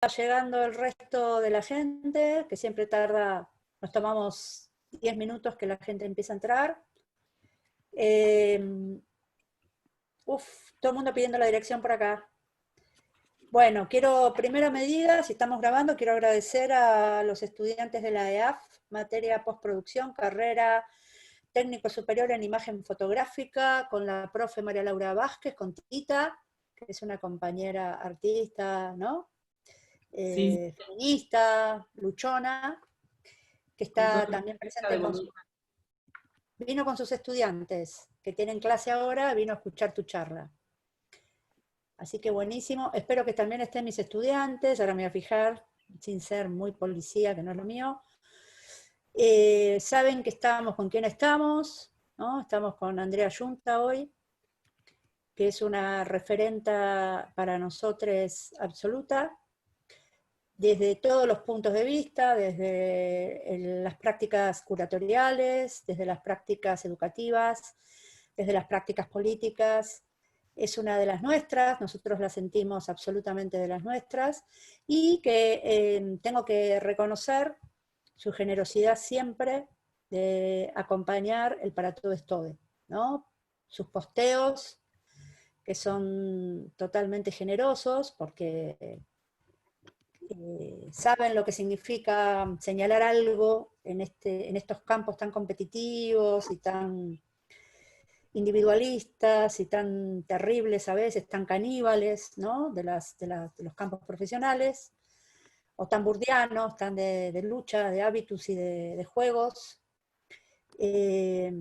llegando el resto de la gente, que siempre tarda, nos tomamos 10 minutos que la gente empieza a entrar. Todo el mundo pidiendo la dirección por acá. Bueno, primera medida, si estamos grabando, quiero agradecer a los estudiantes de la EAF, materia postproducción, carrera técnico superior en imagen fotográfica, con la profe María Laura Vázquez, con Tita, que es una compañera artista, ¿no? Sí. Feminista, luchona, que está también presente vino con sus estudiantes, que tienen clase ahora, vino a escuchar tu charla. Así que buenísimo, espero que también estén mis estudiantes, ahora me voy a fijar, sin ser muy policía, que no es lo mío. Saben que estamos con quién estamos, ¿no? Estamos con Andrea Yunta hoy, que es una referenta para nosotros absoluta, desde todos los puntos de vista, desde las prácticas curatoriales, desde las prácticas educativas, desde las prácticas políticas. Es una de las nuestras, nosotros la sentimos absolutamente de las nuestras, y que tengo que reconocer su generosidad siempre de acompañar el Para Todo es Todo, ¿no? Sus posteos, que son totalmente generosos, porque saben lo que significa señalar algo en estos campos tan competitivos y tan individualistas y tan terribles a veces, tan caníbales, ¿no? de los campos profesionales, o tan burdianos, tan de lucha, de hábitos y de juegos,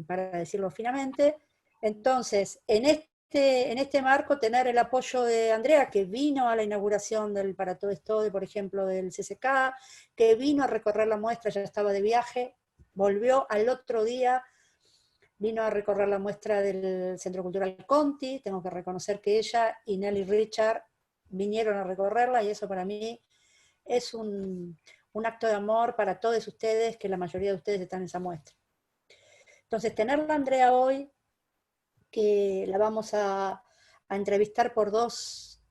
para decirlo finamente. Entonces, en este marco, tener el apoyo de Andrea, que vino a la inauguración del Para Todo es Todo, por ejemplo, del CCK, que vino a recorrer la muestra, ya estaba de viaje, volvió al otro día, vino a recorrer la muestra del Centro Cultural Conti. Tengo que reconocer que ella y Nelly Richard vinieron a recorrerla, y eso para mí es un acto de amor para todos ustedes, que la mayoría de ustedes están en esa muestra. Entonces, tenerla Andrea hoy, que la vamos a entrevistar por dos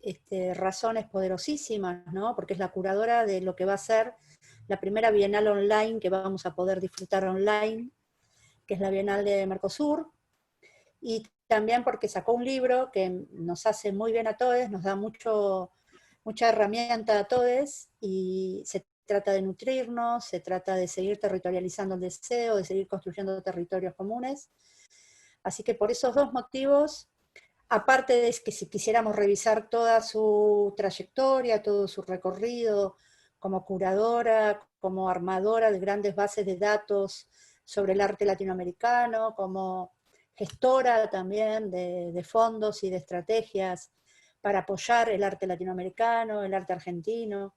razones poderosísimas, ¿no? Porque es la curadora de lo que va a ser la primera Bienal online que vamos a poder disfrutar online, que es la Bienal de Mercosur, y también porque sacó un libro que nos hace muy bien a todos, nos da mucha herramienta a todos, y se trata de nutrirnos, se trata de seguir territorializando el deseo, de seguir construyendo territorios comunes. Así que por esos dos motivos, aparte de que si quisiéramos revisar toda su trayectoria, todo su recorrido como curadora, como armadora de grandes bases de datos sobre el arte latinoamericano, como gestora también de fondos y de estrategias para apoyar el arte latinoamericano, el arte argentino.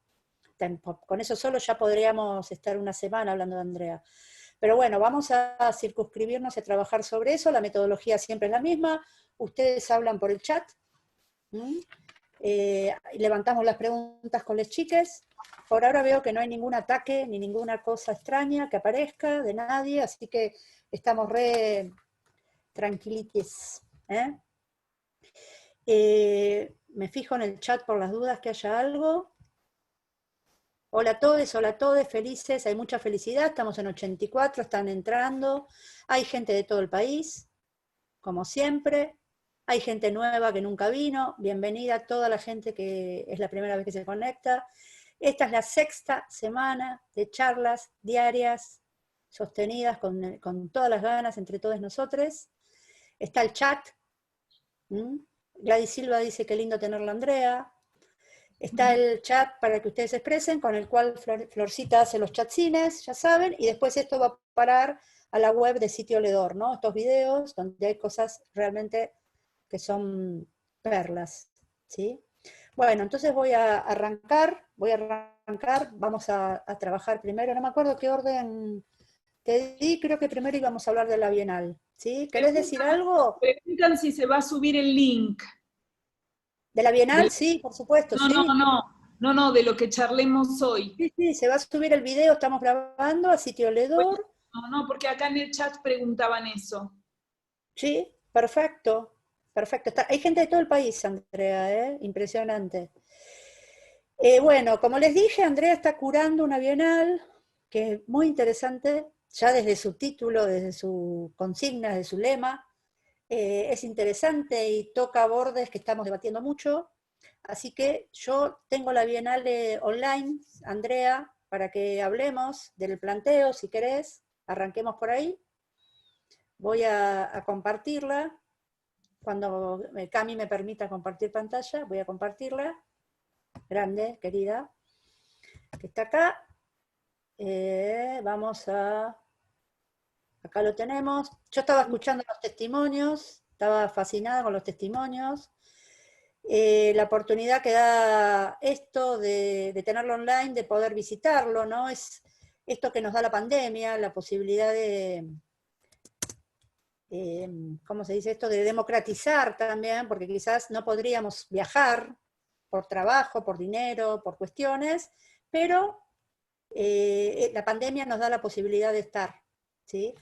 Con eso solo ya podríamos estar una semana hablando de Andrea. Pero bueno, vamos a circunscribirnos a trabajar sobre eso, la metodología siempre es la misma, ustedes hablan por el chat, levantamos las preguntas con las chiques. Por ahora veo que no hay ningún ataque ni ninguna cosa extraña que aparezca de nadie, así que estamos re tranquilitis. Me fijo en el chat por las dudas que haya algo. Hola a todos, felices, hay mucha felicidad, estamos en 84, están entrando, hay gente de todo el país, como siempre, hay gente nueva que nunca vino, bienvenida a toda la gente que es la primera vez que se conecta. Esta es la sexta semana de charlas diarias, sostenidas con todas las ganas entre todos nosotros. Está el chat. Gladys Silva dice que lindo tenerla, Andrea. Está el chat para que ustedes se expresen, con el cual Florcita hace los chatcines, ya saben, y después esto va a parar a la web de Sitio Ledor, ¿no? Estos videos donde hay cosas realmente que son perlas, ¿sí? Bueno, entonces voy a arrancar, vamos a trabajar primero, no me acuerdo qué orden te di, creo que primero íbamos a hablar de la Bienal, ¿sí? ¿Querés decir algo? Preguntan si se va a subir el link. ¿De la Bienal? Sí, por supuesto, sí. No, de lo que charlemos hoy. Sí, sí, se va a subir el video, estamos grabando a Sitio Ledor. No, porque acá en el chat preguntaban eso. Sí, perfecto, perfecto. Hay gente de todo el país, Andrea, ¿eh? Impresionante. Bueno, como les dije, Andrea está curando una bienal que es muy interesante, ya desde su título, desde su consigna, desde su lema. Es interesante y toca bordes que estamos debatiendo mucho. Así que yo tengo la bienal online, Andrea, para que hablemos del planteo, si querés. Arranquemos por ahí. Voy a compartirla. Cuando Cami me permita compartir pantalla, voy a compartirla. Grande, querida, que está acá. Vamos a... Acá lo tenemos. Yo estaba escuchando los testimonios, estaba fascinada con los testimonios. La oportunidad que da esto de tenerlo online, de poder visitarlo, ¿no? Es esto que nos da la pandemia, la posibilidad ¿cómo se dice esto? De democratizar también, porque quizás no podríamos viajar por trabajo, por dinero, por cuestiones, pero la pandemia nos da la posibilidad de estar, ¿sí?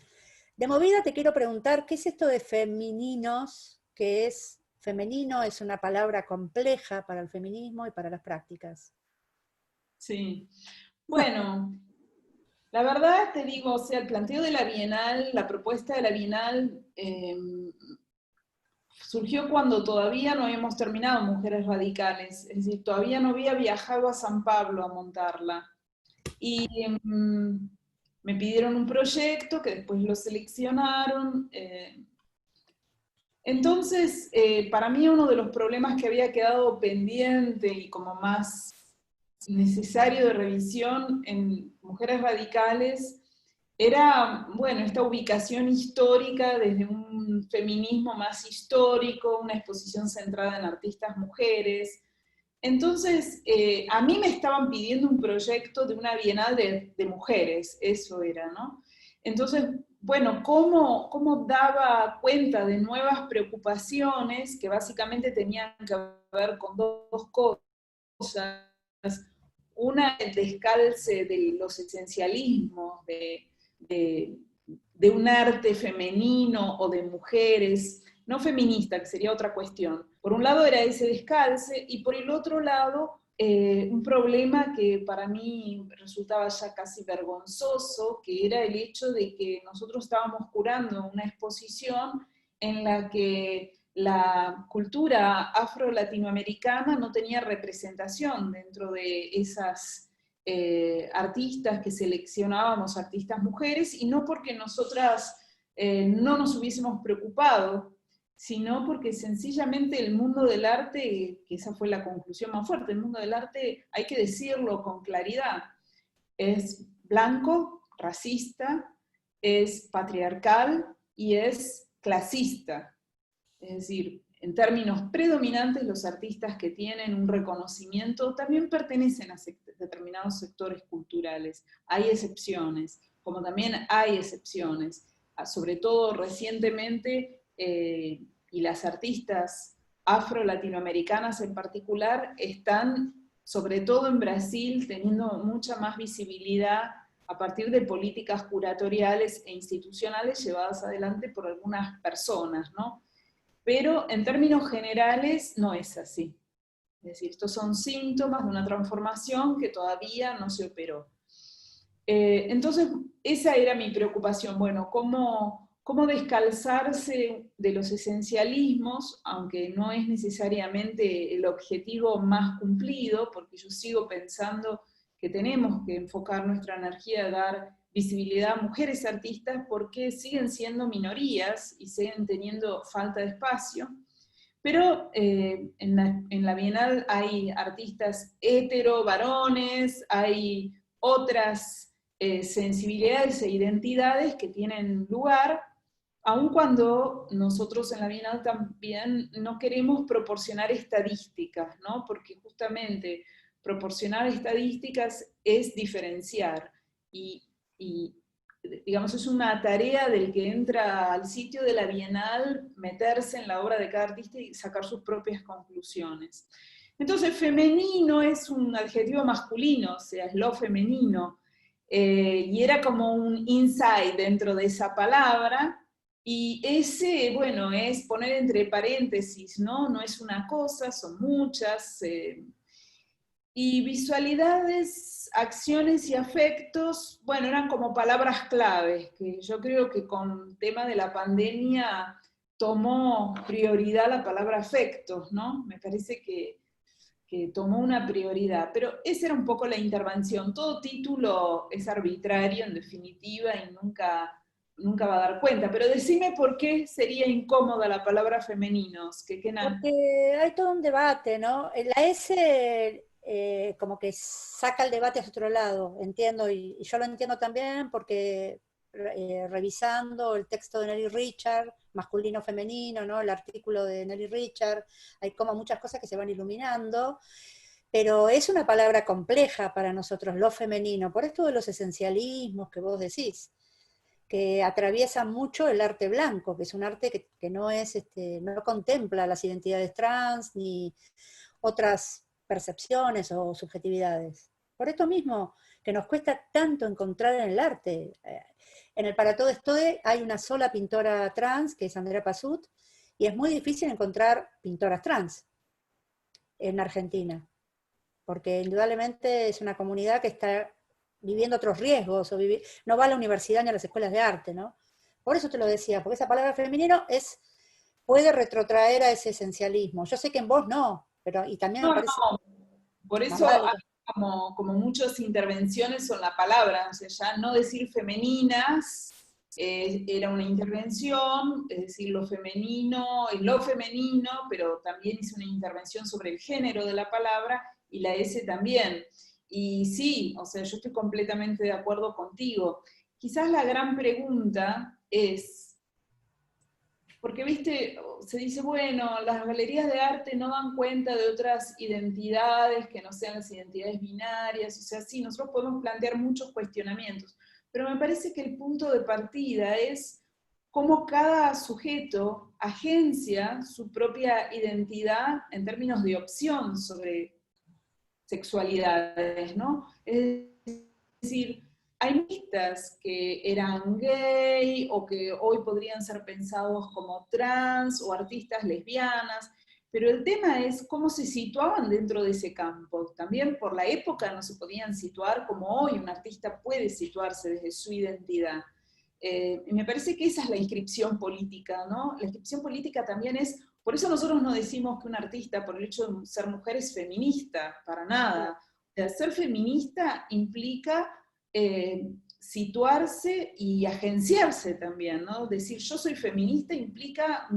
De movida te quiero preguntar, ¿qué es esto de femeninos? ¿Qué es femenino? Es una palabra compleja para el feminismo y para las prácticas. Sí. Bueno, la verdad te digo, o sea, el planteo de la Bienal, la propuesta de la Bienal, surgió cuando todavía no habíamos terminado Mujeres Radicales, es decir, todavía no había viajado a San Pablo a montarla. Y me pidieron un proyecto que después lo seleccionaron. Entonces, para mí uno de los problemas que había quedado pendiente y como más necesario de revisión en Mujeres Radicales era, bueno, esta ubicación histórica desde un feminismo más histórico, una exposición centrada en artistas mujeres. Entonces, a mí me estaban pidiendo un proyecto de una bienal de mujeres, eso era, ¿no? Entonces, bueno, ¿cómo daba cuenta de nuevas preocupaciones que básicamente tenían que ver con dos cosas? Una, el descalce de los esencialismos, de un arte femenino o de mujeres, no feminista, que sería otra cuestión. Por un lado era ese descalce y por el otro lado un problema que para mí resultaba ya casi vergonzoso, que era el hecho de que nosotros estábamos curando una exposición en la que la cultura afro-latinoamericana no tenía representación dentro de esas artistas que seleccionábamos, artistas mujeres, y no porque nosotras no nos hubiésemos preocupado, sino porque sencillamente el mundo del arte, que esa fue la conclusión más fuerte, el mundo del arte, hay que decirlo con claridad, es blanco, racista, es patriarcal y es clasista. Es decir, en términos predominantes, los artistas que tienen un reconocimiento también pertenecen a determinados sectores culturales. Hay excepciones, como también hay excepciones. Sobre todo recientemente, y las artistas afro-latinoamericanas en particular están, sobre todo en Brasil, teniendo mucha más visibilidad a partir de políticas curatoriales e institucionales llevadas adelante por algunas personas, ¿no? Pero en términos generales no es así. Es decir, estos son síntomas de una transformación que todavía no se operó. Entonces, esa era mi preocupación. Bueno, ¿cómo descalzarse de los esencialismos, aunque no es necesariamente el objetivo más cumplido, porque yo sigo pensando que tenemos que enfocar nuestra energía a dar visibilidad a mujeres artistas porque siguen siendo minorías y siguen teniendo falta de espacio. Pero en la Bienal hay artistas hetero, varones, hay otras sensibilidades e identidades que tienen lugar, aun cuando nosotros en la Bienal también no queremos proporcionar estadísticas, ¿no? Porque justamente proporcionar estadísticas es diferenciar y digamos, es una tarea del que entra al sitio de la Bienal meterse en la obra de cada artista y sacar sus propias conclusiones. Entonces, femenino es un adjetivo masculino, o sea, es lo femenino, y era como un insight dentro de esa palabra, y ese, bueno, es poner entre paréntesis, ¿no? No es una cosa, son muchas. Y visualidades, acciones y afectos, bueno, eran como palabras claves, que yo creo que con el tema de la pandemia tomó prioridad la palabra afectos, ¿no? Me parece que tomó una prioridad, pero esa era un poco la intervención. Todo título es arbitrario, en definitiva, y nunca va a dar cuenta. Pero decime por qué sería incómoda la palabra femeninos, que Porque hay todo un debate, ¿no? La S como que saca el debate hacia otro lado, entiendo, y yo lo entiendo también porque revisando el texto de Nelly Richard, masculino-femenino, ¿no? El artículo de Nelly Richard, hay como muchas cosas que se van iluminando, pero es una palabra compleja para nosotros, lo femenino, por esto de los esencialismos que vos decís, que atraviesa mucho el arte blanco, que es un arte que no es, no contempla las identidades trans ni otras percepciones o subjetividades. Por esto mismo, que nos cuesta tanto encontrar en el arte. En el Para Todo Estoy hay una sola pintora trans, que es Andrea Pazut, y es muy difícil encontrar pintoras trans en Argentina, porque indudablemente es una comunidad que está viviendo otros riesgos, o no va a la universidad ni a las escuelas de arte, ¿no? Por eso te lo decía, porque esa palabra femenino puede retrotraer a ese esencialismo. Yo sé que en vos no, pero y también me no, parece no, por más eso hay válido. como muchas intervenciones son la palabra, o sea, ya no decir femeninas era una intervención, es decir, lo femenino, es lo femenino, pero también hice una intervención sobre el género de la palabra, y la S también. Y sí, o sea, yo estoy completamente de acuerdo contigo. Quizás la gran pregunta es, porque, viste, se dice, bueno, las galerías de arte no dan cuenta de otras identidades que no sean las identidades binarias, o sea, sí, nosotros podemos plantear muchos cuestionamientos, pero me parece que el punto de partida es cómo cada sujeto agencia su propia identidad en términos de opción sobre sexualidades, ¿no? Es decir, hay artistas que eran gay o que hoy podrían ser pensados como trans o artistas lesbianas, pero el tema es cómo se situaban dentro de ese campo. También por la época no se podían situar como hoy un artista puede situarse desde su identidad. Y me parece que esa es la inscripción política, ¿no? La inscripción política también es, por eso nosotros no decimos que un artista, por el hecho de ser mujer, es feminista, para nada. O sea, ser feminista implica situarse y agenciarse también, ¿no? Decir yo soy feminista implica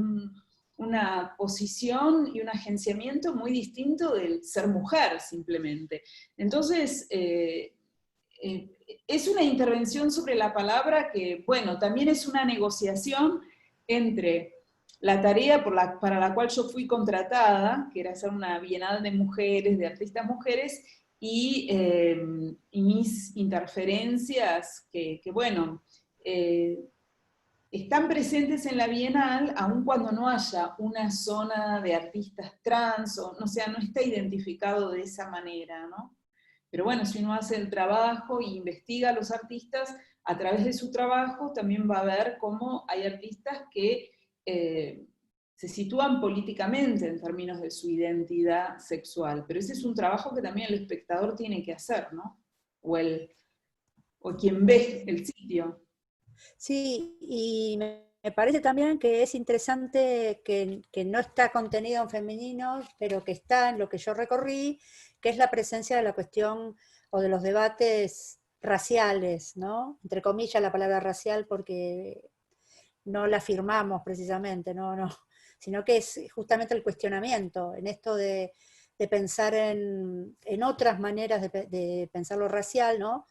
una posición y un agenciamiento muy distinto del ser mujer, simplemente. Entonces, es una intervención sobre la palabra que, bueno, también es una negociación entre la tarea para la cual yo fui contratada, que era hacer una bienal de mujeres, de artistas mujeres, y mis interferencias que bueno, están presentes en la bienal, aun cuando no haya una zona de artistas trans, o sea, no está identificado de esa manera, ¿no? Pero bueno, si uno hace el trabajo e investiga a los artistas, a través de su trabajo también va a ver cómo hay artistas que se sitúan políticamente en términos de su identidad sexual. Pero ese es un trabajo que también el espectador tiene que hacer, ¿no? O quien ve el sitio. Sí, y me parece también que es interesante que no está contenido en femenino, pero que está en lo que yo recorrí, que es la presencia de la cuestión o de los debates raciales, ¿no? Entre comillas la palabra racial porque no la afirmamos precisamente, no, sino que es justamente el cuestionamiento en esto de pensar en otras maneras de pensar lo racial, ¿no?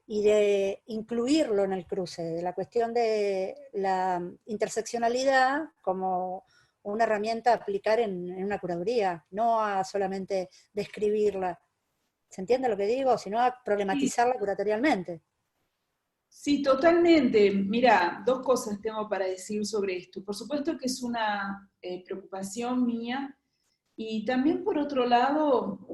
Y de incluirlo en el cruce, de la cuestión de la interseccionalidad como una herramienta a aplicar en una curaduría, no a solamente describirla. ¿Se entiende lo que digo? Sino a Sí, problematizarla curatorialmente. sí, totalmente. Mira, dos cosas tengo para decir sobre esto. Por supuesto que es una preocupación mía. Y también, por otro lado,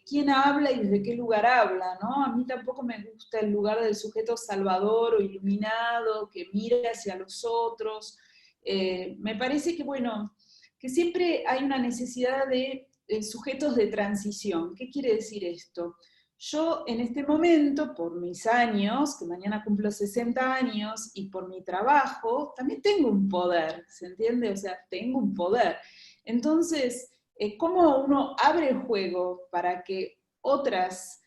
quién habla y desde qué lugar habla, ¿no? A mí tampoco me gusta el lugar del sujeto salvador o iluminado que mira hacia los otros. Me parece que, bueno, que siempre hay una necesidad de sujetos de transición. ¿Qué quiere decir esto? Yo en este momento, por mis años, que mañana cumplo 60 años, y por mi trabajo, también tengo un poder, ¿se entiende? O sea, tengo un poder. Entonces, ¿cómo uno abre el juego para que otras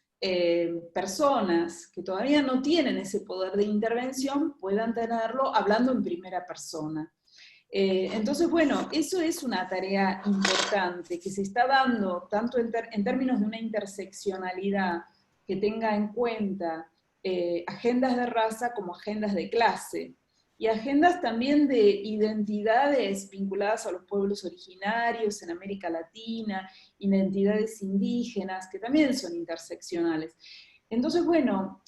personas que todavía no tienen ese poder de intervención puedan tenerlo hablando en primera persona? Entonces, bueno, eso es una tarea importante que se está dando tanto en términos de una interseccionalidad que tenga en cuenta agendas de raza como agendas de clase, y agendas también de identidades vinculadas a los pueblos originarios en América Latina, identidades indígenas, que también son interseccionales. Entonces, bueno,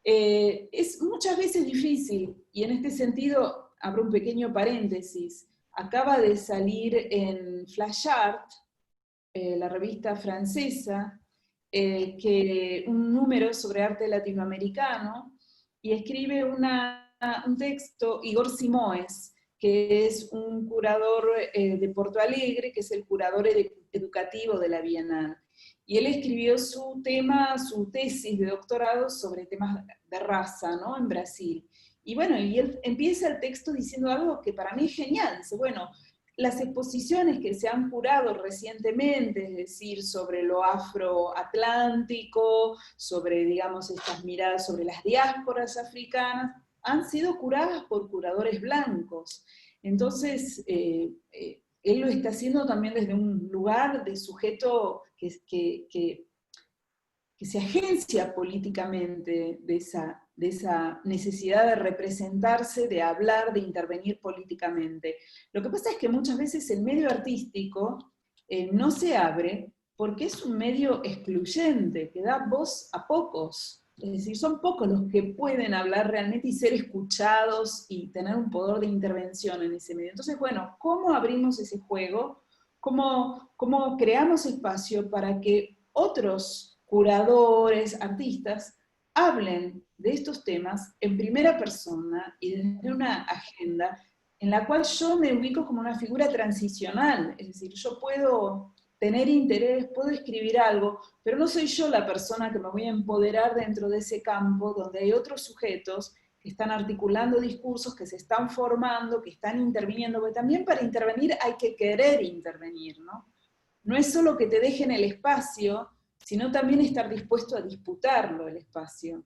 es muchas veces difícil, y en este sentido abro un pequeño paréntesis. Acaba de salir en Flash Art, la revista francesa, un número sobre arte latinoamericano, y escribe un texto Igor Simoes, que es un curador de Porto Alegre, que es el curador educativo de la Bienal. Y él escribió su tesis de doctorado sobre temas de raza, ¿no?, en Brasil. Y bueno, y él empieza el texto diciendo algo que para mí es genial. Dice, bueno, las exposiciones que se han curado recientemente, es decir, sobre lo afroatlántico, sobre, digamos, estas miradas sobre las diásporas africanas, han sido curadas por curadores blancos. Entonces, él lo está haciendo también desde un lugar de sujeto que se agencia políticamente de esa necesidad de representarse, de hablar, de intervenir políticamente. Lo que pasa es que muchas veces el medio artístico no se abre porque es un medio excluyente, que da voz a pocos. Es decir, son pocos los que pueden hablar realmente y ser escuchados y tener un poder de intervención en ese medio. Entonces, bueno, ¿cómo abrimos ese juego? ¿Cómo creamos espacio para que otros curadores, artistas, hablen de estos temas en primera persona y desde una agenda en la cual yo me ubico como una figura transicional? Es decir, yo puedo tener interés, puedo escribir algo, pero no soy yo la persona que me voy a empoderar dentro de ese campo donde hay otros sujetos que están articulando discursos, que se están formando, que están interviniendo, porque también para intervenir hay que querer intervenir, ¿no? No es solo que te dejen el espacio, sino también estar dispuesto a disputarlo el espacio.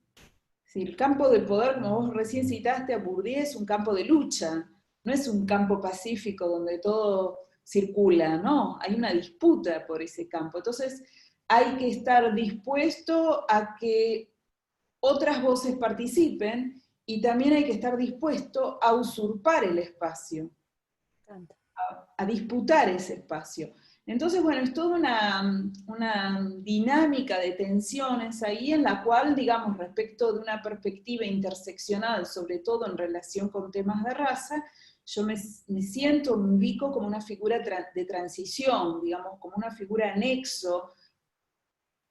Si el campo de poder, como vos recién citaste a Bourdieu, es un campo de lucha, no es un campo pacífico donde todo circula, no, hay una disputa por ese campo. Entonces hay que estar dispuesto a que otras voces participen, y también hay que estar dispuesto a usurpar el espacio, a disputar ese espacio. Entonces, bueno, es toda una dinámica de tensiones ahí en la cual, digamos, respecto de una perspectiva interseccional, sobre todo en relación con temas de raza, yo me ubico como una figura de transición, digamos, como una figura nexo,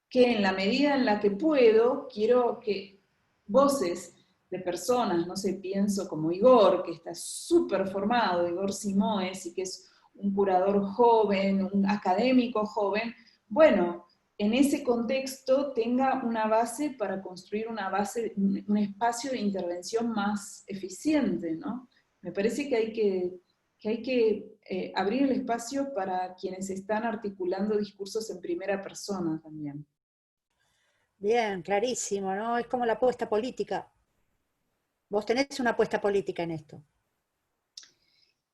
que en la medida en la que puedo, quiero que voces de personas, no sé, pienso como Igor, que está súper formado, Igor Simoes, y que es un curador joven, un académico joven, bueno, en ese contexto tenga una base para construir un espacio de intervención más eficiente, ¿no? Me parece que hay que abrir el espacio para quienes están articulando discursos en primera persona también. Bien, clarísimo, ¿no? Es como la apuesta política. Vos tenés una apuesta política en esto.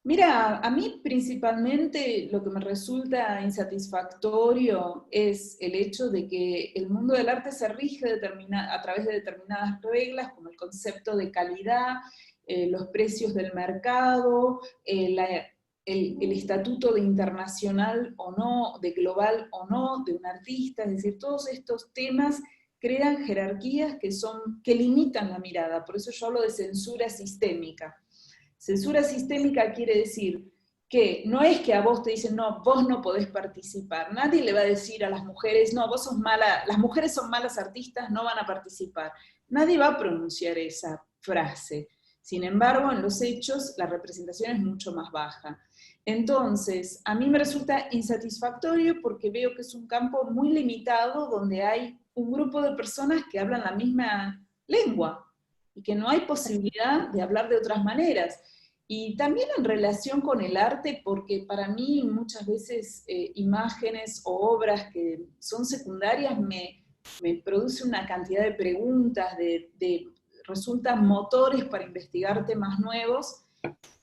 Mira, a mí principalmente lo que me resulta insatisfactorio es el hecho de que el mundo del arte se rige a través de determinadas reglas, como el concepto de calidad, los precios del mercado, el estatuto de internacional o no, de global o no, de un artista. Es decir, todos estos temas crean jerarquías que limitan la mirada. Por eso yo hablo de censura sistémica. Censura sistémica quiere decir que no es que a vos te dicen, no, vos no podés participar. Nadie le va a decir a las mujeres, no, vos sos mala, las mujeres son malas artistas, no van a participar. Nadie va a pronunciar esa frase, Sin embargo, en los hechos, la representación es mucho más baja. Entonces, a mí me resulta insatisfactorio porque veo que es un campo muy limitado donde hay un grupo de personas que hablan la misma lengua y que no hay posibilidad de hablar de otras maneras. Y también en relación con el arte, porque para mí muchas veces imágenes o obras que son secundarias me produce una cantidad de preguntas, resultan motores para investigar temas nuevos,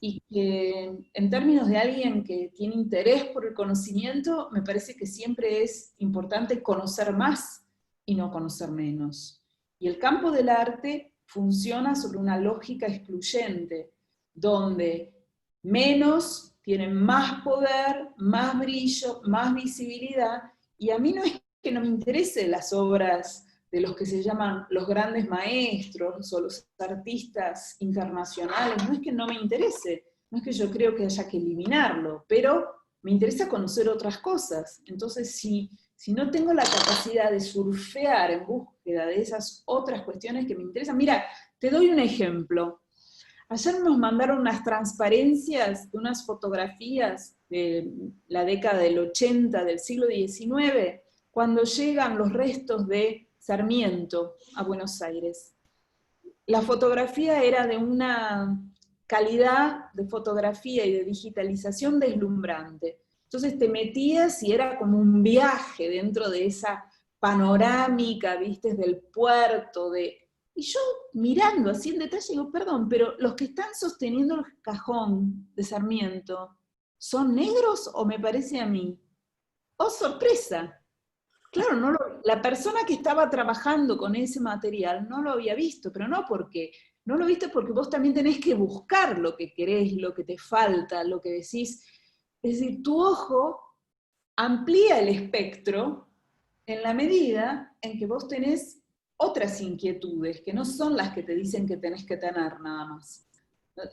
y que en términos de alguien que tiene interés por el conocimiento, me parece que siempre es importante conocer más y no conocer menos. Y el campo del arte funciona sobre una lógica excluyente, donde menos tienen más poder, más brillo, más visibilidad, y a mí no es que no me interesen las obras de los que se llaman los grandes maestros o los artistas internacionales, no es que no me interese, no es que yo creo que haya que eliminarlo, pero me interesa conocer otras cosas. Entonces, si no tengo la capacidad de surfear en búsqueda de esas otras cuestiones que me interesan, mira, te doy un ejemplo. Ayer nos mandaron unas transparencias de unas fotografías de la década del 80 del siglo XIX, cuando llegan los restos de Sarmiento a Buenos Aires. La fotografía era de una calidad de fotografía y de digitalización deslumbrante. Entonces te metías y era como un viaje dentro de esa panorámica, viste, del puerto, y yo mirando así en detalle digo, perdón, pero los que están sosteniendo el cajón de Sarmiento, ¿son negros o me parece a mí? ¡Oh, sorpresa! Claro, la persona que estaba trabajando con ese material no lo había visto, pero no porque, no lo viste porque vos también tenés que buscar lo que querés, lo que te falta, lo que decís. Es decir, tu ojo amplía el espectro en la medida en que vos tenés otras inquietudes, que no son las que te dicen que tenés que tener nada más.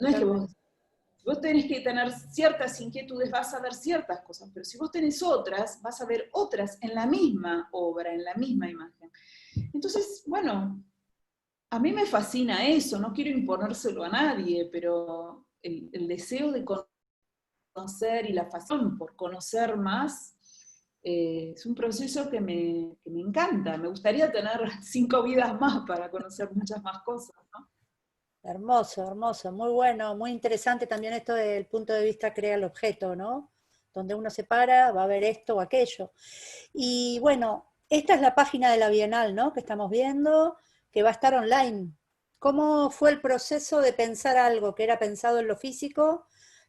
No es que vos tenés que tener ciertas inquietudes, vas a ver ciertas cosas, pero si vos tenés otras, vas a ver otras en la misma obra, en la misma imagen. Entonces, bueno, a mí me fascina eso, no quiero imponérselo a nadie, pero el deseo de conocer y la fascinación por conocer más es un proceso que me encanta. Me gustaría tener 5 vidas más para conocer muchas más cosas, ¿no? Hermoso, hermoso, muy bueno, muy interesante también esto del punto de vista crea el objeto, ¿no? Donde uno se para, va a ver esto o aquello. Y bueno, esta es la página de la Bienal, ¿no? Que estamos viendo, que va a estar online. ¿Cómo fue el proceso de pensar algo que era pensado en lo físico,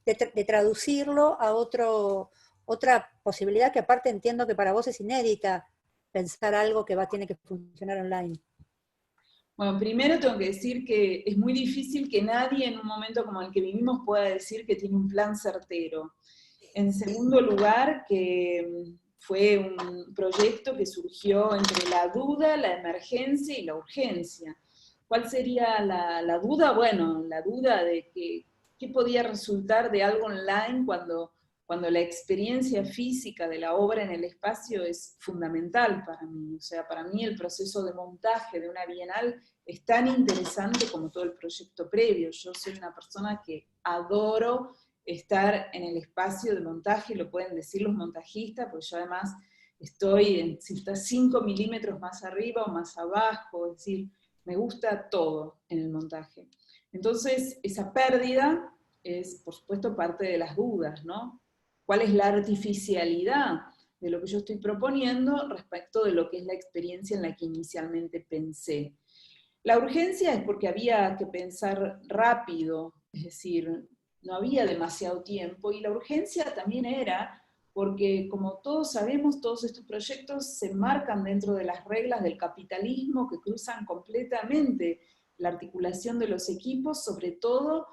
de traducirlo a otra posibilidad que aparte entiendo que para vos es inédita, pensar algo que tiene que funcionar online? Bueno, primero tengo que decir que es muy difícil que nadie en un momento como el que vivimos pueda decir que tiene un plan certero. En segundo lugar, que fue un proyecto que surgió entre la duda, la emergencia y la urgencia. ¿Cuál sería la duda? Bueno, la duda de qué podía resultar de algo online cuando la experiencia física de la obra en el espacio es fundamental para mí. O sea, para mí el proceso de montaje de una bienal es tan interesante como todo el proyecto previo. Yo soy una persona que adoro estar en el espacio de montaje, lo pueden decir los montajistas, porque yo además estoy, si está 5 milímetros más arriba o más abajo, es decir, me gusta todo en el montaje. Entonces, esa pérdida es, por supuesto, parte de las dudas, ¿no? ¿Cuál es la artificialidad de lo que yo estoy proponiendo respecto de lo que es la experiencia en la que inicialmente pensé? La urgencia es porque había que pensar rápido, es decir, no había demasiado tiempo, y la urgencia también era porque, como todos sabemos, todos estos proyectos se marcan dentro de las reglas del capitalismo que cruzan completamente la articulación de los equipos, sobre todo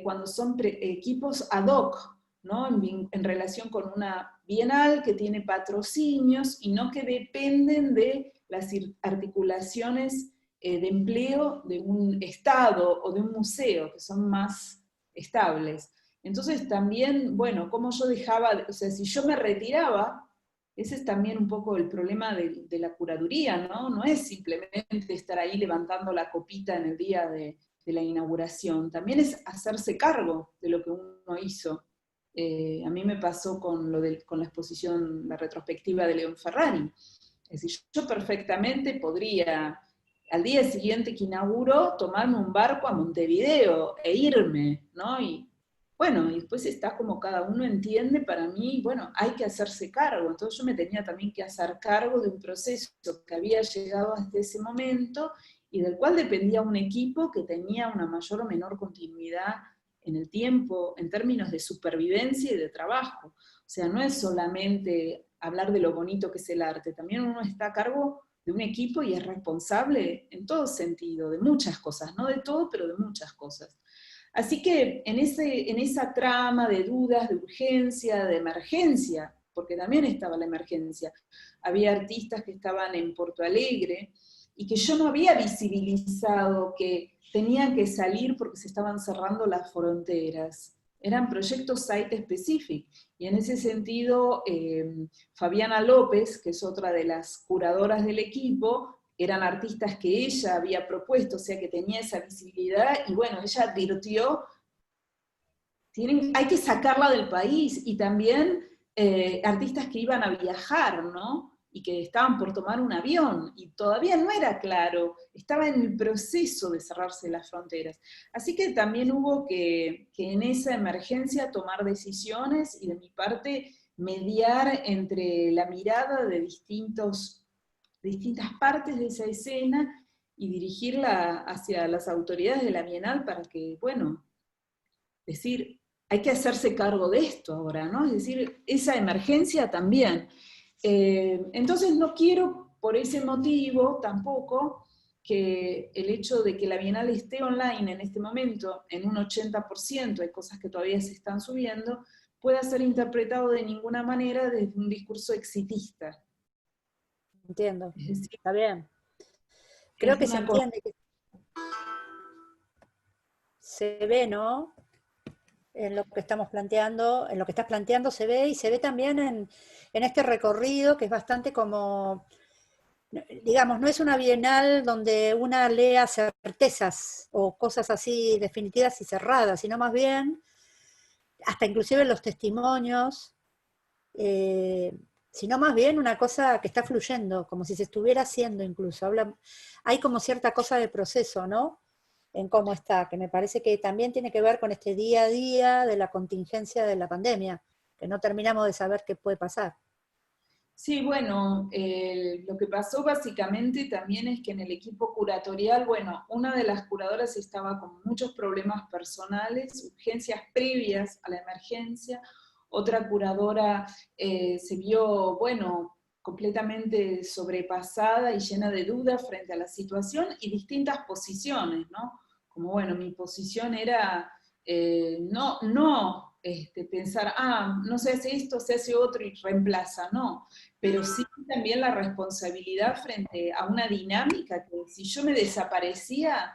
cuando son equipos ad hoc, ¿no? En relación con una bienal que tiene patrocinios y no que dependen de las articulaciones de empleo de un Estado o de un museo, que son más estables. Entonces también, bueno, como yo dejaba, o sea, si yo me retiraba, ese es también un poco el problema de la curaduría, ¿no? No es simplemente estar ahí levantando la copita en el día de de la inauguración, también es hacerse cargo de lo que uno hizo. A mí me pasó con con la exposición, la retrospectiva de León Ferrari. Es decir, yo perfectamente podría, al día siguiente que inauguró, tomarme un barco a Montevideo e irme, ¿no? Y bueno, y después está como cada uno entiende, para mí, bueno, hay que hacerse cargo. Entonces yo me tenía también que hacer cargo de un proceso que había llegado hasta ese momento y del cual dependía un equipo que tenía una mayor o menor continuidad en el tiempo, en términos de supervivencia y de trabajo. O sea, no es solamente hablar de lo bonito que es el arte, también uno está a cargo de un equipo y es responsable en todo sentido, de muchas cosas, no de todo, pero de muchas cosas. Así que en esa trama de dudas, de urgencia, de emergencia, porque también estaba la emergencia, había artistas que estaban en Porto Alegre y que yo no había visibilizado que tenían que salir porque se estaban cerrando las fronteras. Eran proyectos site specific. Y en ese sentido, Fabiana López, que es otra de las curadoras del equipo, eran artistas que ella había propuesto, o sea que tenía esa visibilidad, y bueno, ella advirtió, hay que sacarla del país, y también artistas que iban a viajar, ¿no? Y que estaban por tomar un avión, y todavía no era claro, estaba en el proceso de cerrarse las fronteras. Así que también hubo que en esa emergencia tomar decisiones, y de mi parte mediar entre la mirada de distintas partes de esa escena y dirigirla hacia las autoridades de la Bienal para que, bueno, decir, hay que hacerse cargo de esto ahora, ¿no? Es decir, esa emergencia también. Entonces no quiero, por ese motivo, tampoco, que el hecho de que la Bienal esté online en este momento, en un 80%, hay cosas que todavía se están subiendo, pueda ser interpretado de ninguna manera desde un discurso exitista. Entiendo, Es decir, está bien. Creo que se entiende, que se ve, ¿no? En lo que estamos planteando, en lo que estás planteando se ve, y se ve también en este recorrido que es bastante como, digamos, no es una bienal donde una lea certezas o cosas así definitivas y cerradas, sino más bien, hasta inclusive los testimonios, eh, sino más bien una cosa que está fluyendo, como si se estuviera haciendo incluso. Hay como cierta cosa de proceso, ¿no? En cómo está, que me parece que también tiene que ver con este día a día de la contingencia de la pandemia, que no terminamos de saber qué puede pasar. Sí, bueno, lo que pasó básicamente también es que en el equipo curatorial, bueno, una de las curadoras estaba con muchos problemas personales, urgencias previas a la emergencia, otra curadora se vio, bueno, completamente sobrepasada y llena de dudas frente a la situación y distintas posiciones, ¿no? Como, bueno, mi posición era pensar, no se hace esto, se hace otro y reemplaza, no, pero sí también la responsabilidad frente a una dinámica que si yo me desaparecía,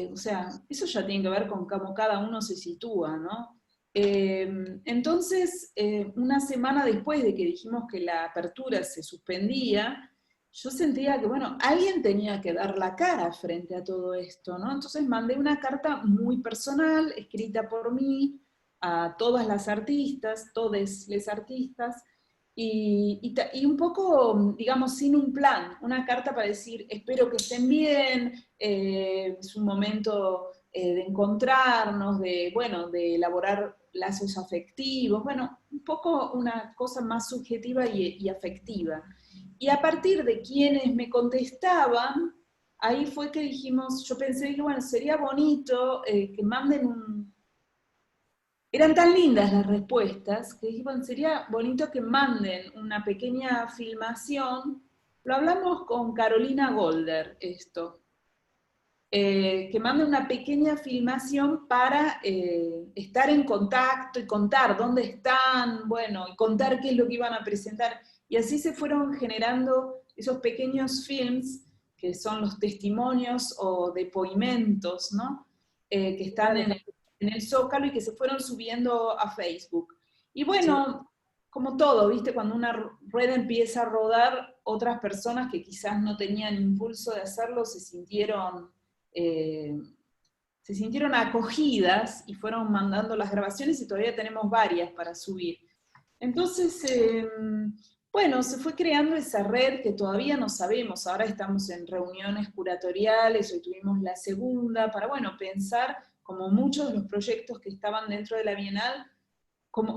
o sea, eso ya tiene que ver con cómo cada uno se sitúa, ¿no? Entonces, una semana después de que dijimos que la apertura se suspendía, yo sentía que, bueno, alguien tenía que dar la cara frente a todo esto, ¿no? Entonces mandé una carta muy personal, escrita por mí, a todas las artistas, todes les artistas, y un poco, digamos, sin un plan, una carta para decir, espero que estén bien, es un momento de encontrarnos, de, bueno, de elaborar lazos afectivos, bueno, un poco una cosa más subjetiva y afectiva. Y a partir de quienes me contestaban, ahí fue que dijimos, yo pensé que, bueno, sería bonito que manden Eran tan lindas las respuestas que dije, bueno, sería bonito que manden una pequeña filmación. Lo hablamos con Carolina Golder, esto. Que mande una pequeña filmación para estar en contacto y contar dónde están, bueno, y contar qué es lo que iban a presentar. Y así se fueron generando esos pequeños films, que son los testimonios o depoimentos, ¿no? Que están en el Zócalo y que se fueron subiendo a Facebook. Y bueno, como todo, ¿viste? Cuando una rueda empieza a rodar, otras personas que quizás no tenían impulso de hacerlo se se sintieron acogidas y fueron mandando las grabaciones y todavía tenemos varias para subir. Entonces, bueno, se fue creando esa red que todavía no sabemos, ahora estamos en reuniones curatoriales, hoy tuvimos la segunda, para, bueno, pensar, como muchos de los proyectos que estaban dentro de la Bienal,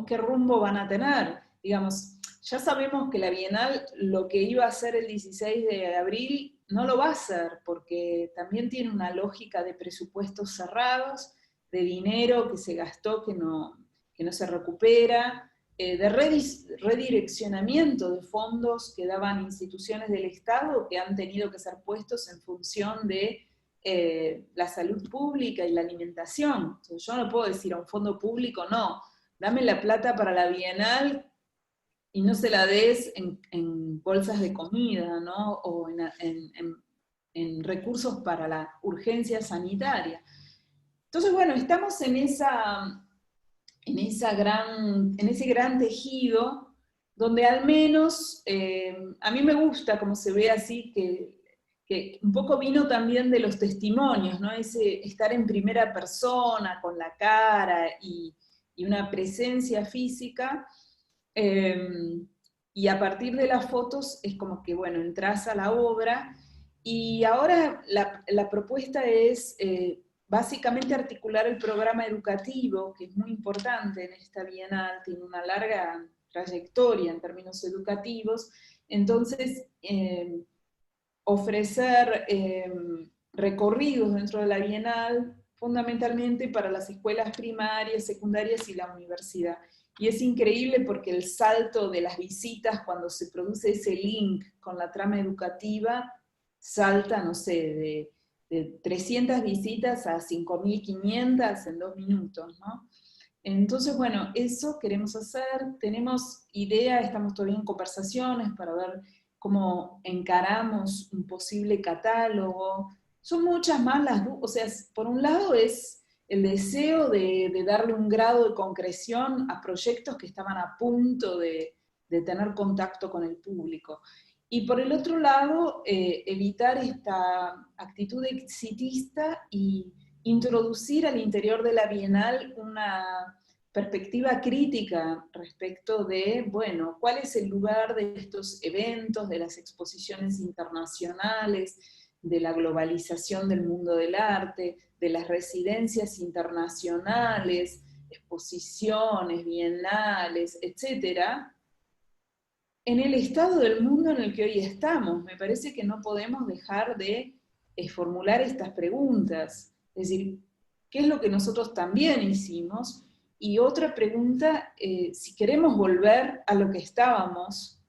qué rumbo van a tener. Digamos, ya sabemos que la Bienal lo que iba a hacer el 16 de abril no lo va a hacer, porque también tiene una lógica de presupuestos cerrados, de dinero que se gastó que no se recupera, de redireccionamiento de fondos que daban instituciones del Estado que han tenido que ser puestos en función de la salud pública y la alimentación. Entonces, yo no puedo decir a un fondo público, no, dame la plata para la Bienal y no se la des en bolsas de comida, ¿no? O en recursos para la urgencia sanitaria. Entonces, bueno, estamos en ese gran tejido, donde al menos, a mí me gusta como se ve así, que un poco vino también de los testimonios, ¿no? Ese estar en primera persona, con la cara y una presencia física, y a partir de las fotos es como que, bueno, entras a la obra, y ahora la propuesta es básicamente articular el programa educativo, que es muy importante en esta Bienal, tiene una larga trayectoria en términos educativos, entonces ofrecer recorridos dentro de la Bienal, fundamentalmente para las escuelas primarias, secundarias y la universidad. Y es increíble porque el salto de las visitas, cuando se produce ese link con la trama educativa, salta, no sé, de 300 visitas a 5.500 en 2 minutos, ¿no? Entonces, bueno, eso queremos hacer, tenemos idea, estamos todavía en conversaciones para ver cómo encaramos un posible catálogo. Son muchas más las dudas, o sea, por un lado es el deseo de darle un grado de concreción a proyectos que estaban a punto de tener contacto con el público. Y por el otro lado, evitar esta actitud exitista y introducir al interior de la Bienal una perspectiva crítica respecto de, bueno, cuál es el lugar de estos eventos, de las exposiciones internacionales, de la globalización del mundo del arte, de las residencias internacionales, exposiciones, bienales, etcétera, en el estado del mundo en el que hoy estamos. Me parece que no podemos dejar de formular estas preguntas. Es decir, ¿qué es lo que nosotros también hicimos? Y otra pregunta, si queremos volver a lo que estábamos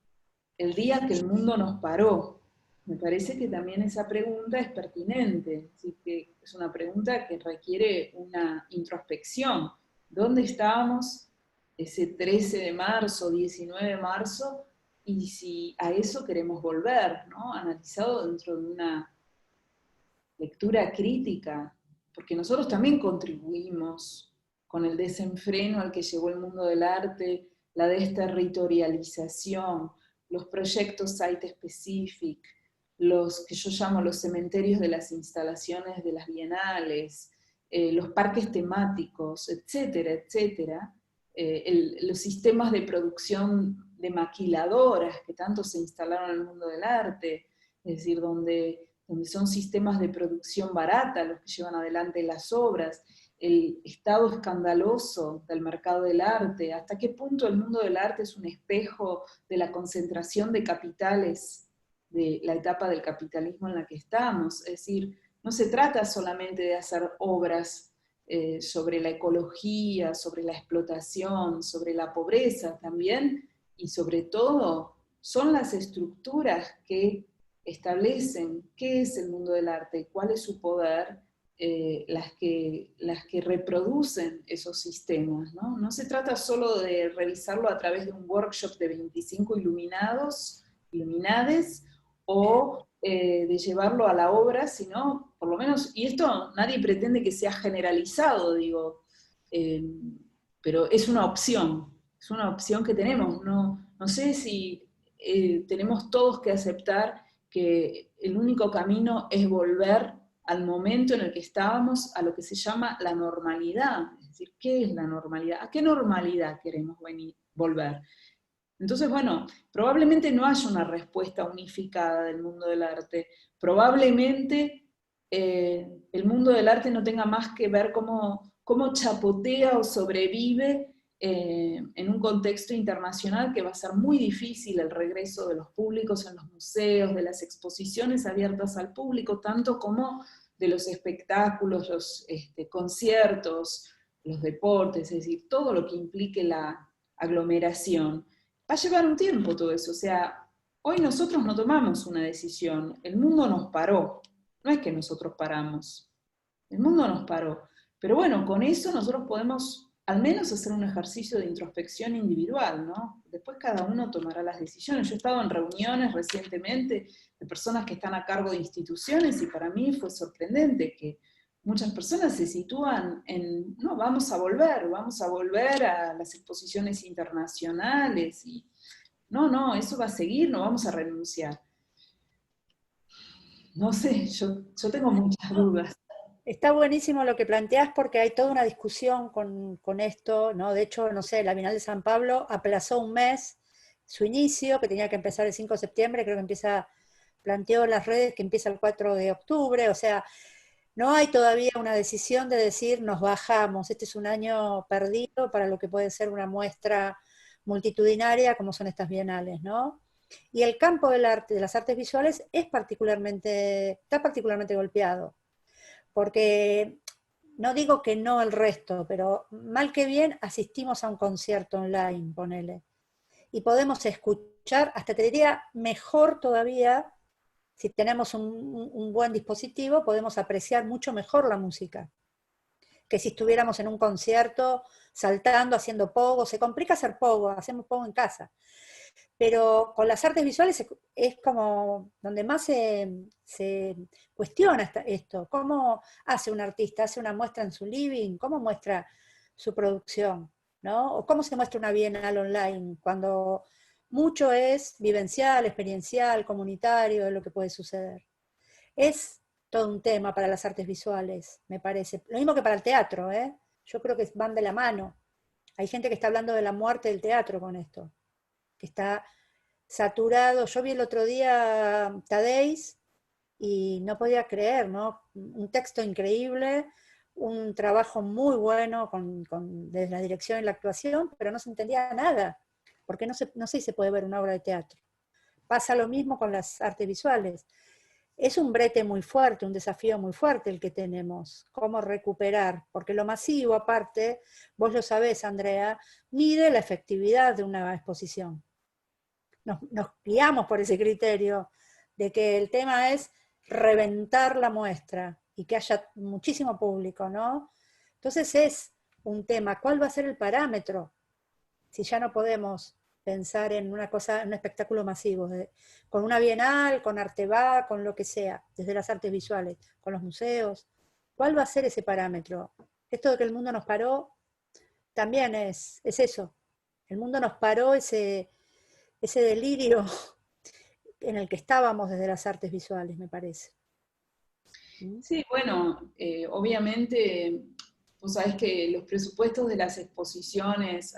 el día que el mundo nos paró. Me parece que también esa pregunta es pertinente, así que es una pregunta que requiere una introspección. ¿Dónde estábamos ese 13 de marzo, 19 de marzo? Y si a eso queremos volver, ¿no? Analizado dentro de una lectura crítica, porque nosotros también contribuimos con el desenfreno al que llevó el mundo del arte, la desterritorialización, los proyectos site-specific, los que yo llamo los cementerios de las instalaciones de las bienales, los parques temáticos, etcétera, etcétera, los sistemas de producción de maquiladoras que tanto se instalaron en el mundo del arte, es decir, donde son sistemas de producción barata los que llevan adelante las obras, el estado escandaloso del mercado del arte, hasta qué punto el mundo del arte es un espejo de la concentración de capitales de la etapa del capitalismo en la que estamos. Es decir, no se trata solamente de hacer obras sobre la ecología, sobre la explotación, sobre la pobreza también, y sobre todo son las estructuras que establecen qué es el mundo del arte, cuál es su poder, las que reproducen esos sistemas, ¿no? No se trata solo de revisarlo a través de un workshop de 25 iluminades, o de llevarlo a la obra, sino, por lo menos, y esto nadie pretende que sea generalizado, digo, pero es una opción que tenemos, no sé si tenemos todos que aceptar que el único camino es volver al momento en el que estábamos, a lo que se llama la normalidad. Es decir, ¿qué es la normalidad? ¿A qué normalidad queremos volver? Entonces, bueno, probablemente no haya una respuesta unificada del mundo del arte. Probablemente el mundo del arte no tenga más que ver cómo chapotea o sobrevive en un contexto internacional que va a ser muy difícil el regreso de los públicos en los museos, de las exposiciones abiertas al público, tanto como de los espectáculos, los conciertos, los deportes, es decir, todo lo que implique la aglomeración. Va a llevar un tiempo todo eso, o sea, hoy nosotros no tomamos una decisión, el mundo nos paró, no es que nosotros paramos, el mundo nos paró. Pero bueno, con eso nosotros podemos al menos hacer un ejercicio de introspección individual, ¿no? Después cada uno tomará las decisiones. Yo he estado en reuniones recientemente de personas que están a cargo de instituciones y para mí fue sorprendente que muchas personas se sitúan en, no, vamos a volver a las exposiciones internacionales y no, eso va a seguir, no vamos a renunciar. No sé, yo tengo muchas dudas. Está buenísimo lo que planteás porque hay toda una discusión con esto, ¿no? De hecho, no sé, la Bienal de San Pablo aplazó un mes su inicio, que tenía que empezar el 5 de septiembre, creo que planteó en las redes que empieza el 4 de octubre, o sea, no hay todavía una decisión de decir nos bajamos, este es un año perdido para lo que puede ser una muestra multitudinaria como son estas bienales, ¿no? Y el campo del arte, de las artes visuales, está particularmente golpeado porque no digo que no el resto, pero mal que bien asistimos a un concierto online, ponele, y podemos escuchar, hasta te diría mejor todavía, si tenemos un buen dispositivo, podemos apreciar mucho mejor la música, que si estuviéramos en un concierto saltando, haciendo pogo. Se complica hacer pogo, hacemos pogo en casa, pero con las artes visuales es como donde más se cuestiona esto. ¿Cómo hace un artista? ¿Hace una muestra en su living? ¿Cómo muestra su producción? ¿No? ¿O cómo se muestra una bienal online? Cuando mucho es vivencial, experiencial, comunitario, de lo que puede suceder. Es todo un tema para las artes visuales, me parece. Lo mismo que para el teatro, ¿eh? Yo creo que van de la mano. Hay gente que está hablando de la muerte del teatro con esto, que está saturado. Yo vi el otro día Tadéis y no podía creer, ¿no? Un texto increíble, un trabajo muy bueno desde la dirección y la actuación, pero no se entendía nada, porque no sé si se puede ver una obra de teatro. Pasa lo mismo con las artes visuales. Es un brete muy fuerte, un desafío muy fuerte el que tenemos, cómo recuperar, porque lo masivo, aparte, vos lo sabés, Andrea, mide la efectividad de una exposición. Nos guiamos por ese criterio de que el tema es reventar la muestra y que haya muchísimo público, ¿no? Entonces es un tema, ¿cuál va a ser el parámetro? Si ya no podemos pensar en una cosa, en un espectáculo masivo, con una bienal, con Arteba, con lo que sea, desde las artes visuales, con los museos, ¿cuál va a ser ese parámetro? Esto de que el mundo nos paró, también es eso, el mundo nos paró ese delirio en el que estábamos desde las artes visuales, me parece. Sí, bueno, obviamente, vos sabés que los presupuestos de las exposiciones,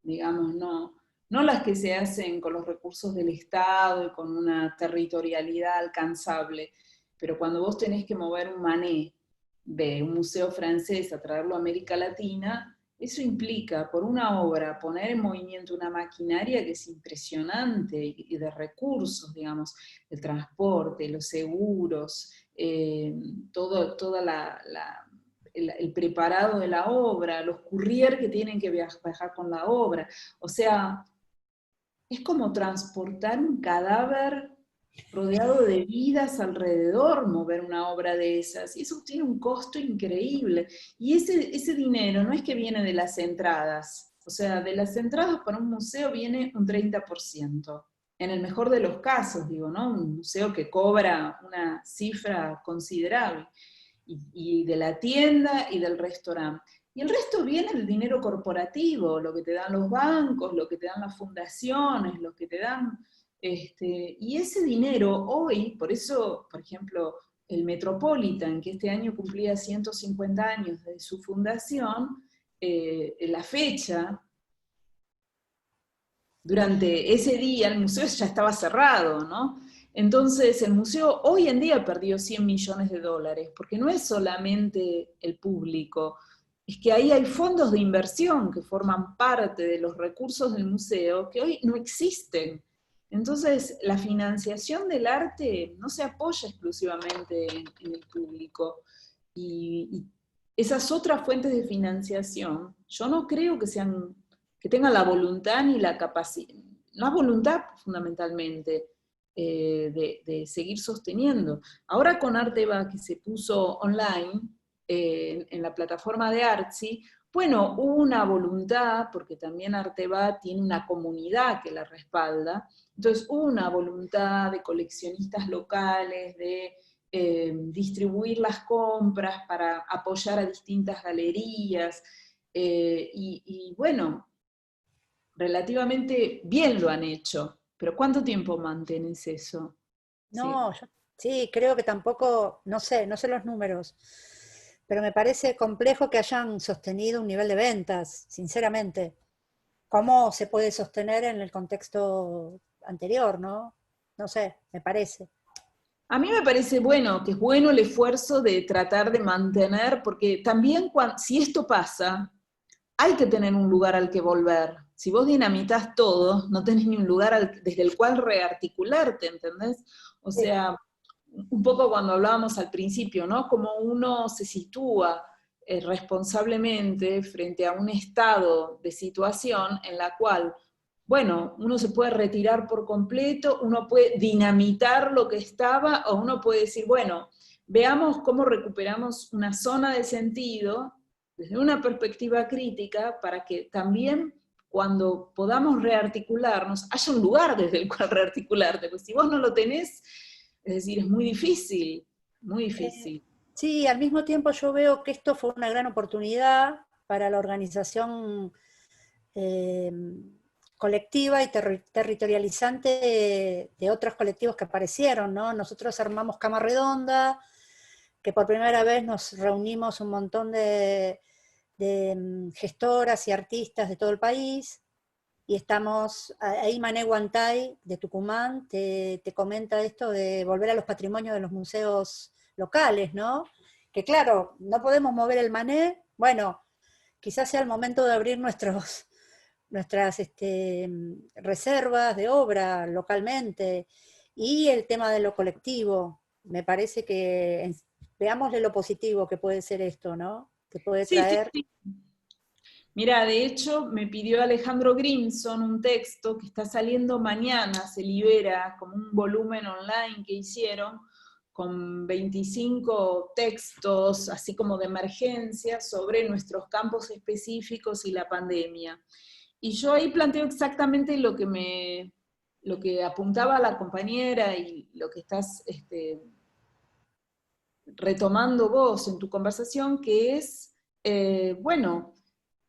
digamos, no las que se hacen con los recursos del Estado y con una territorialidad alcanzable, pero cuando vos tenés que mover un Manet de un museo francés a traerlo a América Latina, eso implica, por una obra, poner en movimiento una maquinaria que es impresionante y de recursos, digamos, el transporte, los seguros, toda el preparado de la obra, los courier que tienen que viajar con la obra. O sea, es como transportar un cadáver rodeado de vidas alrededor, mover una obra de esas, y eso tiene un costo increíble. Y ese dinero no es que viene de las entradas, o sea, de las entradas para un museo viene un 30%. En el mejor de los casos, digo, ¿no? Un museo que cobra una cifra considerable. Y de la tienda y del restaurante. Y el resto viene el dinero corporativo, lo que te dan los bancos, lo que te dan las fundaciones, lo que te dan... y ese dinero hoy, por eso, por ejemplo, el Metropolitan, que este año cumplía 150 años de su fundación, la fecha, durante ese día el museo ya estaba cerrado, ¿no? Entonces el museo hoy en día perdió 100 millones de dólares, porque no es solamente el público, es que ahí hay fondos de inversión que forman parte de los recursos del museo que hoy no existen. Entonces la financiación del arte no se apoya exclusivamente en el público. Y esas otras fuentes de financiación, yo no creo que tengan la voluntad ni la capacidad, la voluntad fundamentalmente, de seguir sosteniendo. Ahora con Arteba, que se puso online, en la plataforma de Artsy, bueno, hubo una voluntad, porque también Arteba tiene una comunidad que la respalda, entonces hubo una voluntad de coleccionistas locales, de distribuir las compras para apoyar a distintas galerías, y bueno, relativamente bien lo han hecho, pero ¿cuánto tiempo mantienes eso? Sí. No, yo sí, creo que tampoco, no sé los números, pero me parece complejo que hayan sostenido un nivel de ventas, sinceramente. ¿Cómo se puede sostener en el contexto anterior, no? No sé, me parece. A mí me parece bueno, que es bueno el esfuerzo de tratar de mantener, porque también si esto pasa, hay que tener un lugar al que volver. Si vos dinamitas todo, no tenés ni un lugar desde el cual rearticularte, ¿entendés? O Sí. sea, un poco cuando hablábamos al principio, ¿no? Como uno se sitúa responsablemente frente a un estado de situación en la cual, bueno, uno se puede retirar por completo, uno puede dinamitar lo que estaba, o uno puede decir, bueno, veamos cómo recuperamos una zona de sentido desde una perspectiva crítica para que también cuando podamos rearticularnos, haya un lugar desde el cual rearticularte, porque si vos no lo tenés, es decir, es muy difícil, muy Eh, difícil. sí, al mismo tiempo yo veo que esto fue una gran oportunidad para la organización eh, colectiva y territorializante de otros colectivos que aparecieron, ¿no? Nosotros armamos Cama Redonda, que por primera vez nos reunimos un montón de gestoras y artistas de todo el país, y estamos, ahí Mané Guantay de Tucumán te comenta esto de volver a los patrimonios de los museos locales, ¿no? Que claro, no podemos mover el Mané, bueno, quizás sea el momento de abrir nuestras reservas de obra localmente, y el tema de lo colectivo. Me parece que veámosle lo positivo que puede ser esto, ¿no? Que puede Sí, sí, traer. sí. Mira, de hecho, me pidió Alejandro Grimson un texto que está saliendo mañana, se libera como un volumen online que hicieron, con 25 textos, así como de emergencia, sobre nuestros campos específicos y la pandemia. Y yo ahí planteo exactamente lo que apuntaba la compañera y lo que estás retomando vos en tu conversación, que es, bueno,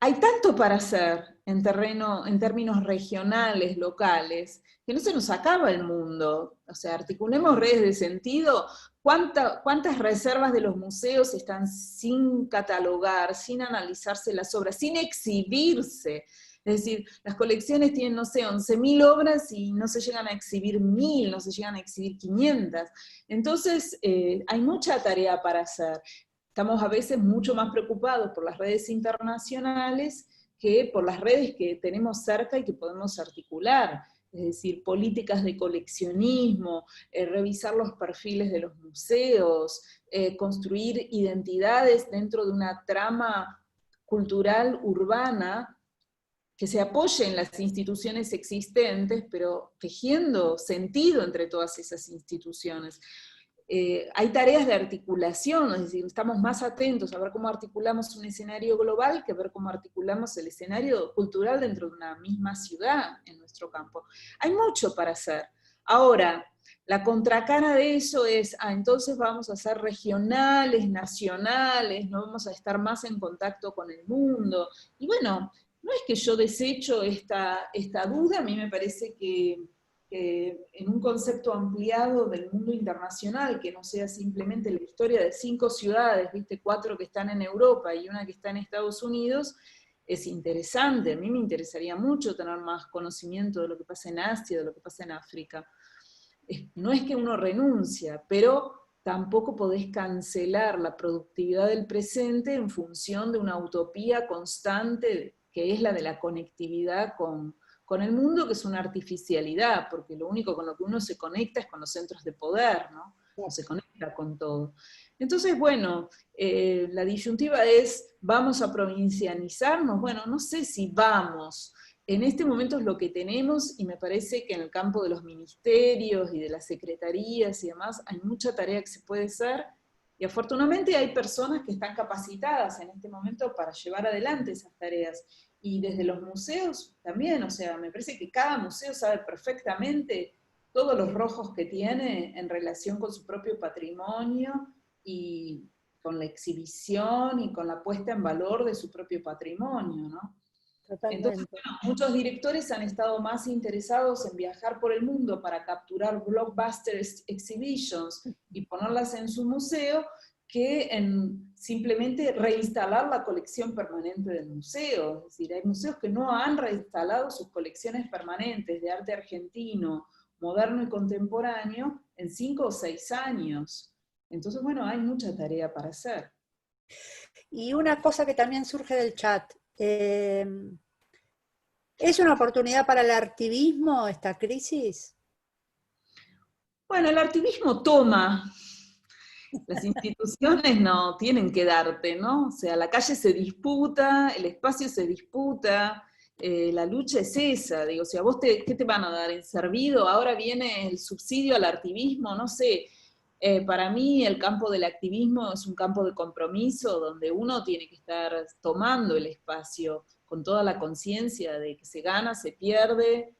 hay tanto para hacer en términos regionales, locales, que no se nos acaba el mundo. O sea, articulemos redes de sentido. ¿Cuántas reservas de los museos están sin catalogar, sin analizarse las obras, sin exhibirse? Es decir, las colecciones tienen, no sé, 11.000 obras y no se llegan a exhibir 1.000, no se llegan a exhibir 500. Entonces, hay mucha tarea para hacer. Estamos a veces mucho más preocupados por las redes internacionales que por las redes que tenemos cerca y que podemos articular. Es decir, políticas de coleccionismo, revisar los perfiles de los museos, construir identidades dentro de una trama cultural urbana que se apoye en las instituciones existentes, pero tejiendo sentido entre todas esas instituciones. Hay tareas de articulación, es decir, estamos más atentos a ver cómo articulamos un escenario global que a ver cómo articulamos el escenario cultural dentro de una misma ciudad en nuestro campo. Hay mucho para hacer. Ahora, la contracara de eso es, entonces vamos a ser regionales, nacionales, no vamos a estar más en contacto con el mundo. Y bueno, no es que yo desecho esta duda, a mí me parece que en un concepto ampliado del mundo internacional, que no sea simplemente la historia de 5 ciudades, ¿viste? 4 que están en Europa y una que está en Estados Unidos, es interesante. A mí me interesaría mucho tener más conocimiento de lo que pasa en Asia, de lo que pasa en África. No es que uno renuncia, pero tampoco podés cancelar la productividad del presente en función de una utopía constante que es la de la conectividad con el mundo, que es una artificialidad, porque lo único con lo que uno se conecta es con los centros de poder, ¿no? No se conecta con todo. Entonces, bueno, la disyuntiva es, ¿vamos a provincianizarnos? Bueno, no sé si vamos. En este momento es lo que tenemos, y me parece que en el campo de los ministerios y de las secretarías y demás hay mucha tarea que se puede hacer, y afortunadamente hay personas que están capacitadas en este momento para llevar adelante esas tareas. Y desde los museos también, o sea, me parece que cada museo sabe perfectamente todos los rojos que tiene en relación con su propio patrimonio y con la exhibición y con la puesta en valor de su propio patrimonio, ¿no? Entonces, Totalmente. bueno, muchos directores han estado más interesados en viajar por el mundo para capturar blockbuster exhibitions y ponerlas en su museo, que en simplemente reinstalar la colección permanente del museo. Es decir, hay museos que no han reinstalado sus colecciones permanentes de arte argentino, moderno y contemporáneo en 5 o 6 años. Entonces, bueno, hay mucha tarea para hacer. Y una cosa que también surge del chat, ¿es una oportunidad para el activismo esta crisis? Bueno, el activismo toma. Las instituciones no tienen que darte, ¿no? O sea, la calle se disputa, el espacio se disputa, la lucha es esa, digo, si a vos ¿qué te van a dar? ¿En servido? Ahora viene el subsidio al activismo, no sé. Para mí el campo del activismo es un campo de compromiso donde uno tiene que estar tomando el espacio con toda la conciencia de que se gana, se pierde,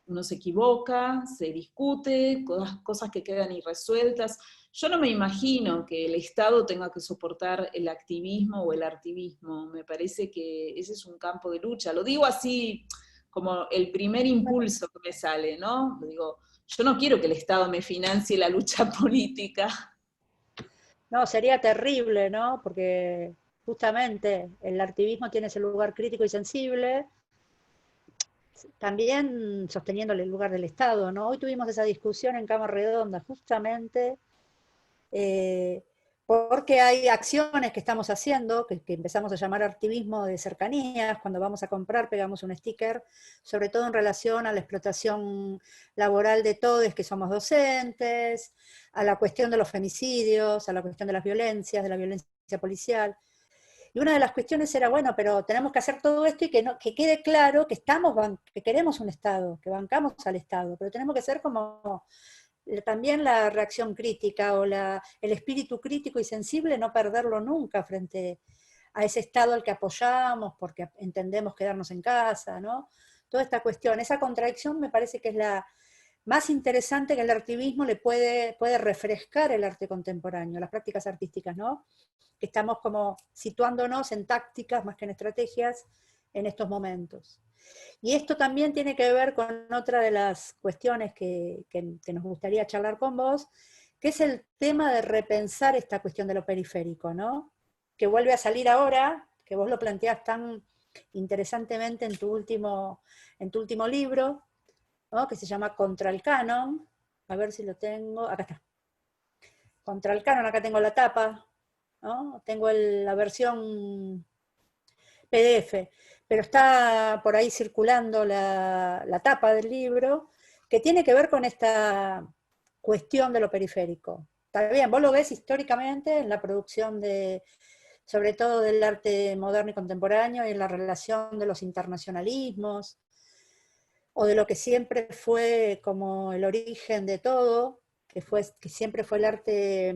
uno se equivoca, se discute, cosas que quedan irresueltas. Yo no me imagino que el Estado tenga que soportar el activismo o el artivismo. Me parece que ese es un campo de lucha. Lo digo así como el primer impulso que me sale, ¿no? Digo, yo no quiero que el Estado me financie la lucha política. No, sería terrible, ¿no? Porque justamente el activismo tiene ese lugar crítico y sensible, también sosteniéndole el lugar del Estado, ¿no? Hoy tuvimos esa discusión en Cama Redonda, justamente eh, porque hay acciones que estamos haciendo, que empezamos a llamar activismo de cercanías, cuando vamos a comprar pegamos un sticker, sobre todo en relación a la explotación laboral de todos que somos docentes, a la cuestión de los femicidios, a la cuestión de la violencia policial. Y una de las cuestiones era, bueno, pero tenemos que hacer todo esto y que quede claro que que queremos un Estado, que bancamos al Estado, pero tenemos que ser como también la reacción crítica o el espíritu crítico y sensible, no perderlo nunca frente a ese Estado al que apoyamos porque entendemos quedarnos en casa, ¿no? Toda esta cuestión, esa contradicción me parece que es la más interesante, que el activismo puede refrescar el arte contemporáneo, las prácticas artísticas, ¿no? Que estamos como situándonos en tácticas más que en estrategias en estos momentos. Y esto también tiene que ver con otra de las cuestiones que nos gustaría charlar con vos, que es el tema de repensar esta cuestión de lo periférico, ¿no? Que vuelve a salir ahora, que vos lo planteás tan interesantemente en tu último libro, ¿no? Que se llama Contra el Canon. A ver si lo tengo. Acá está. Contra el Canon, acá tengo la tapa, ¿no? Tengo la versión PDF, pero está por ahí circulando la tapa del libro, que tiene que ver con esta cuestión de lo periférico. Está bien, vos lo ves históricamente en la producción sobre todo del arte moderno y contemporáneo, y en la relación de los internacionalismos, o de lo que siempre fue como el origen de todo, que siempre fue el arte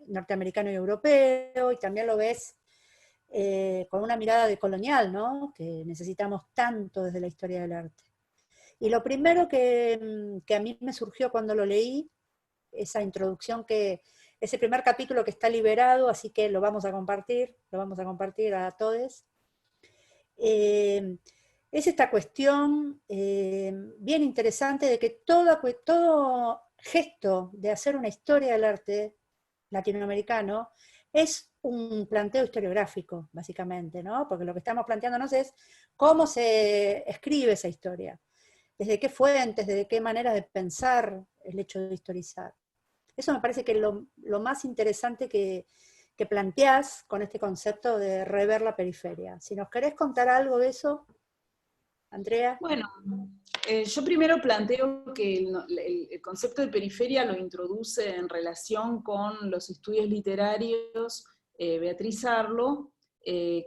norteamericano y europeo, y también lo ves con una mirada de colonial, ¿no? Que necesitamos tanto desde la historia del arte. Y lo primero que a mí me surgió cuando lo leí, esa introducción ese primer capítulo que está liberado, así que lo vamos a compartir a todos, es esta cuestión bien interesante de que todo gesto de hacer una historia del arte latinoamericano es un planteo historiográfico, básicamente, ¿no? Porque lo que estamos planteándonos es cómo se escribe esa historia, desde qué fuentes, desde qué maneras de pensar el hecho de historizar. Eso me parece que es lo más interesante que planteás con este concepto de rever la periferia. Si nos querés contar algo de eso, Andrea. Bueno, yo primero planteo que el concepto de periferia lo introduce en relación con los estudios literarios Beatriz Arlo, que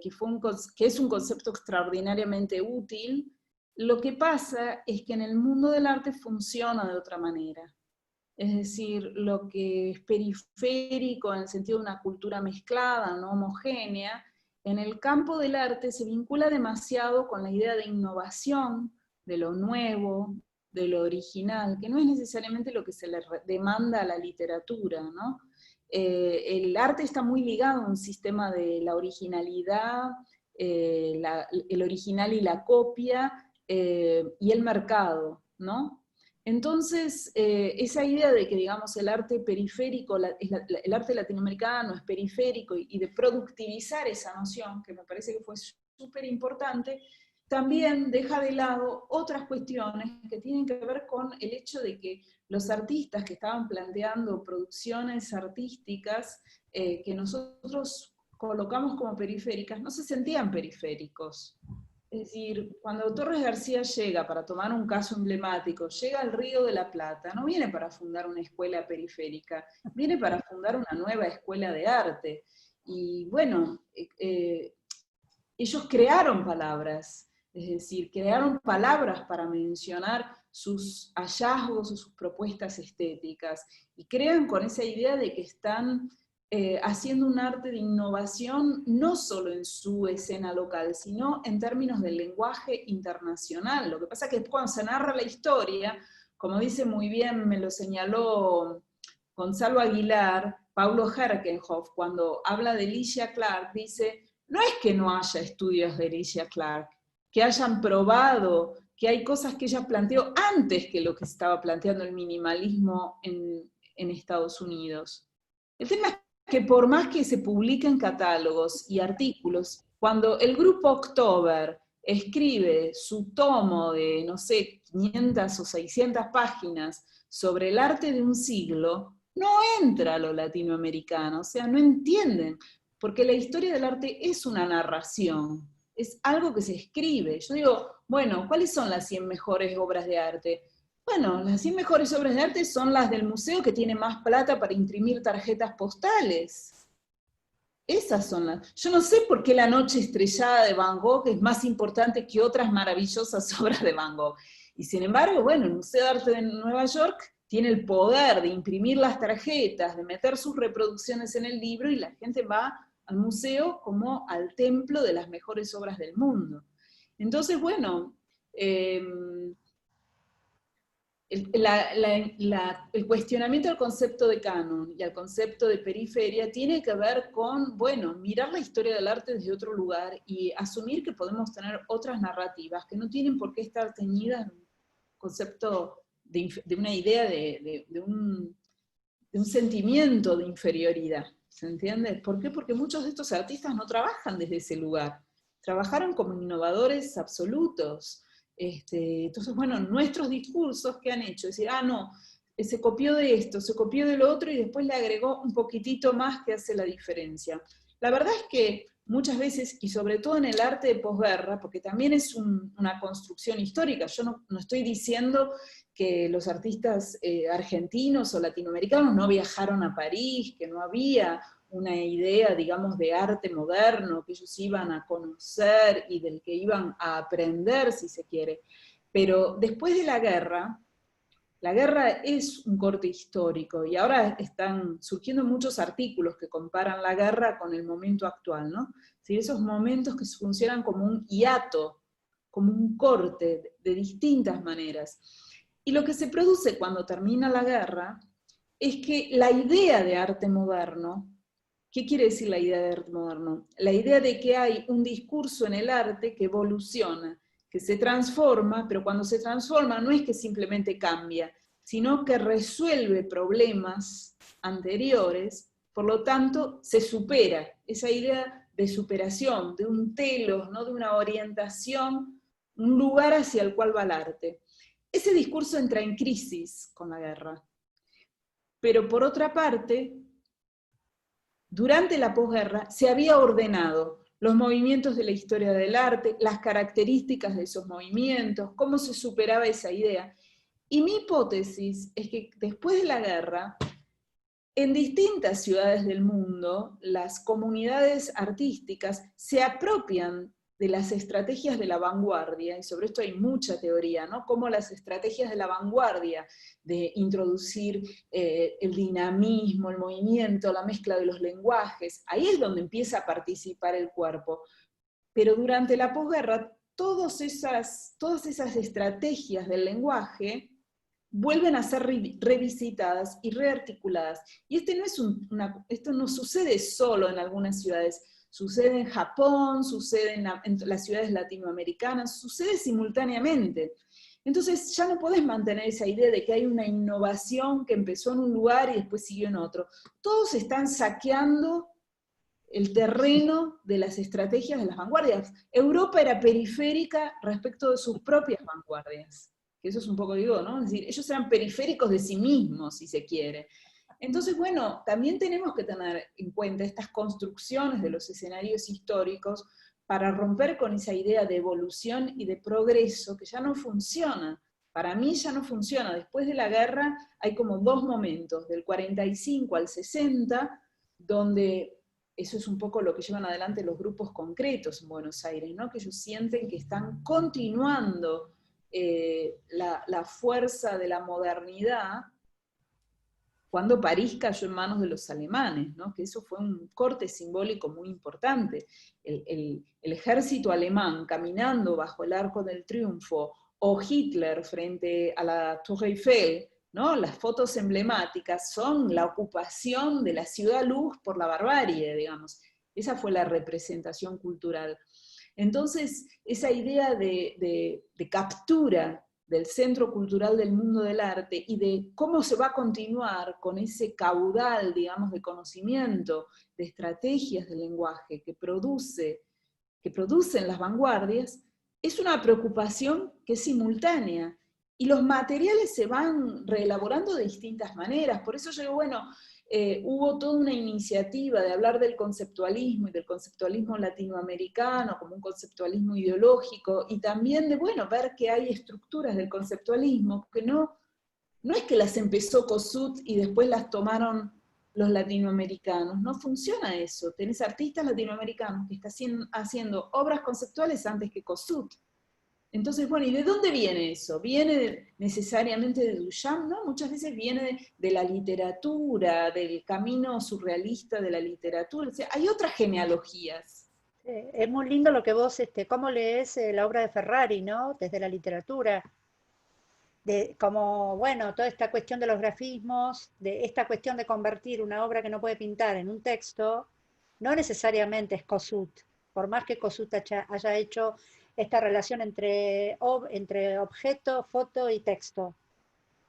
es un concepto extraordinariamente útil. Lo que pasa es que en el mundo del arte funciona de otra manera. Es decir, lo que es periférico en el sentido de una cultura mezclada, no homogénea, en el campo del arte se vincula demasiado con la idea de innovación, de lo nuevo, de lo original, que no es necesariamente lo que se le demanda a la literatura, ¿no? El arte está muy ligado a un sistema de la originalidad, el original y la copia, y el mercado, ¿no? Entonces, esa idea de que, digamos, el arte periférico, el arte latinoamericano es periférico y de productivizar esa noción, que me parece que fue súper importante, también deja de lado otras cuestiones que tienen que ver con el hecho de que los artistas que estaban planteando producciones artísticas que nosotros colocamos como periféricas, no se sentían periféricos. Es decir, cuando Torres García llega, para tomar un caso emblemático, llega al Río de la Plata, no viene para fundar una escuela periférica, viene para fundar una nueva escuela de arte. Y bueno, ellos crearon palabras, es decir, crearon palabras para mencionar sus hallazgos o sus propuestas estéticas, y crean con esa idea de que están haciendo un arte de innovación no solo en su escena local, sino en términos del lenguaje internacional. Lo que pasa es que cuando se narra la historia, como dice muy bien, me lo señaló Gonzalo Aguilar, Paulo Herkenhoff, cuando habla de Alicia Clark, dice, no es que no haya estudios de Alicia Clark, que hayan probado que hay cosas que ella planteó antes que lo que estaba planteando el minimalismo en Estados Unidos. El tema es que por más que se publiquen catálogos y artículos, cuando el grupo October escribe su tomo de, no sé, 500 o 600 páginas sobre el arte de un siglo, no entra lo latinoamericano, o sea, no entienden, porque la historia del arte es una narración, es algo que se escribe. Yo digo, bueno, ¿cuáles son las 100 mejores obras de arte? Bueno, las 100 mejores obras de arte son las del museo que tiene más plata para imprimir tarjetas postales. Esas son las... Yo no sé por qué La noche estrellada de Van Gogh es más importante que otras maravillosas obras de Van Gogh. Y sin embargo, bueno, el Museo de Arte de Nueva York tiene el poder de imprimir las tarjetas, de meter sus reproducciones en el libro, y la gente va al museo como al templo de las mejores obras del mundo. Entonces, bueno, el cuestionamiento al concepto de canon y al concepto de periferia tiene que ver con, bueno, mirar la historia del arte desde otro lugar y asumir que podemos tener otras narrativas que no tienen por qué estar teñidas en un concepto de una idea de un sentimiento de inferioridad. ¿Se entiende? ¿Por qué? Porque muchos de estos artistas no trabajan desde ese lugar. Trabajaron como innovadores absolutos. Entonces, bueno, nuestros discursos que han hecho, es decir, no, se copió de esto, se copió de lo otro y después le agregó un poquitito más que hace la diferencia. La verdad es que muchas veces, y sobre todo en el arte de posguerra, porque también es una construcción histórica, yo no estoy diciendo que los artistas argentinos o latinoamericanos no viajaron a París, que no había una idea, digamos, de arte moderno que ellos iban a conocer y del que iban a aprender, si se quiere. Pero después de la guerra es un corte histórico, y ahora están surgiendo muchos artículos que comparan la guerra con el momento actual, ¿no? Sí, esos momentos que funcionan como un hiato, como un corte, de distintas maneras. Y lo que se produce cuando termina la guerra es que la idea de arte moderno, ¿qué quiere decir la idea de arte moderno? La idea de que hay un discurso en el arte que evoluciona, que se transforma, pero cuando se transforma no es que simplemente cambia, sino que resuelve problemas anteriores, por lo tanto se supera, esa idea de superación, de un telos, ¿no? De una orientación, un lugar hacia el cual va el arte. Ese discurso entra en crisis con la guerra. Pero por otra parte, durante la posguerra se había ordenado los movimientos de la historia del arte, las características de esos movimientos, cómo se superaba esa idea. Y mi hipótesis es que después de la guerra, en distintas ciudades del mundo, las comunidades artísticas se apropian de las estrategias de la vanguardia, y sobre esto hay mucha teoría, ¿no? Cómo las estrategias de la vanguardia, de introducir el dinamismo, el movimiento, la mezcla de los lenguajes, ahí es donde empieza a participar el cuerpo. Pero durante la posguerra, todas esas estrategias del lenguaje vuelven a ser revisitadas y rearticuladas. Y esto no sucede solo en algunas ciudades, sucede en Japón, sucede en las ciudades latinoamericanas, sucede simultáneamente. Entonces ya no podés mantener esa idea de que hay una innovación que empezó en un lugar y después siguió en otro. Todos están saqueando el terreno de las estrategias de las vanguardias. Europa era periférica respecto de sus propias vanguardias. Eso es un poco, digo, ¿no? Es decir, ellos eran periféricos de sí mismos, si se quiere. Entonces, bueno, también tenemos que tener en cuenta estas construcciones de los escenarios históricos para romper con esa idea de evolución y de progreso que ya no funciona. Para mí ya no funciona. Después de la guerra hay como dos momentos, del 45 al 60, donde eso es un poco lo que llevan adelante los grupos concretos en Buenos Aires, ¿no? Que ellos sienten que están continuando la fuerza de la modernidad cuando París cayó en manos de los alemanes, ¿no? Que eso fue un corte simbólico muy importante. El ejército alemán caminando bajo el Arco del Triunfo, o Hitler frente a la Torre Eiffel, ¿no? Las fotos emblemáticas son la ocupación de la ciudad luz por la barbarie, digamos. Esa fue la representación cultural. Entonces, esa idea de captura del centro cultural del mundo del arte y de cómo se va a continuar con ese caudal, digamos, de conocimiento, de estrategias del lenguaje que producen las vanguardias, es una preocupación que es simultánea. Y los materiales se van reelaborando de distintas maneras. Por eso yo digo, bueno, hubo toda una iniciativa de hablar del conceptualismo y del conceptualismo latinoamericano como un conceptualismo ideológico, y también de, bueno, ver que hay estructuras del conceptualismo que no es que las empezó Kossuth y después las tomaron los latinoamericanos. No funciona eso. Tenés artistas latinoamericanos que están haciendo obras conceptuales antes que Kossuth. Entonces, bueno, ¿y de dónde viene eso? ¿Viene necesariamente de Duchamp? No, muchas veces viene de la literatura, del camino surrealista de la literatura. O sea, hay otras genealogías. Es muy lindo lo que vos, cómo lees la obra de Ferrari, ¿no? Desde la literatura. De como, bueno, toda esta cuestión de los grafismos, de esta cuestión de convertir una obra que no puede pintar en un texto, no necesariamente es Kossuth, por más que Kossuth haya hecho esta relación entre objeto, foto y texto,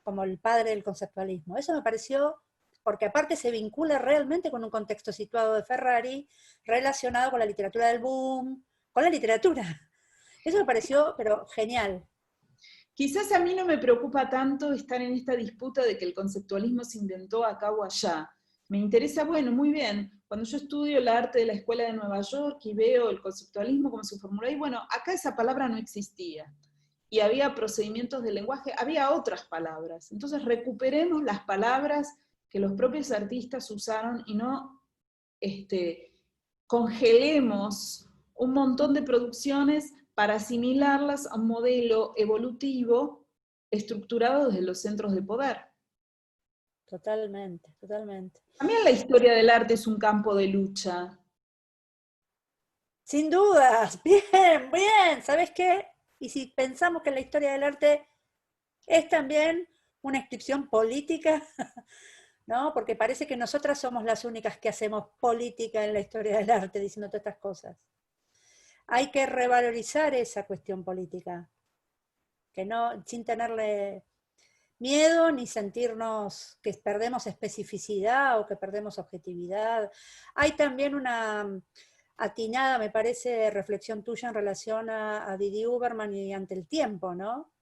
como el padre del conceptualismo. Eso me pareció, porque aparte se vincula realmente con un contexto situado de Ferrari, relacionado con la literatura del boom, con la literatura. Eso me pareció, pero genial. Quizás a mí no me preocupa tanto estar en esta disputa de que el conceptualismo se inventó acá o allá. Me interesa, bueno, muy bien, cuando yo estudio el arte de la Escuela de Nueva York y veo el conceptualismo como se formuló, y bueno, acá esa palabra no existía. Y había procedimientos de lenguaje, había otras palabras. Entonces recuperemos las palabras que los propios artistas usaron y no congelemos un montón de producciones para asimilarlas a un modelo evolutivo estructurado desde los centros de poder. Totalmente, totalmente. También la historia del arte es un campo de lucha. Sin dudas, bien, bien, ¿sabes qué? Y si pensamos que la historia del arte es también una inscripción política, ¿no? Porque parece que nosotras somos las únicas que hacemos política en la historia del arte, diciendo todas estas cosas. hay que revalorizar esa cuestión política, que no, sin tenerle miedo ni sentirnos que perdemos especificidad o que perdemos objetividad. Hay también una atinada, me parece, reflexión tuya en relación a Didi Uberman y ante el tiempo, ¿no?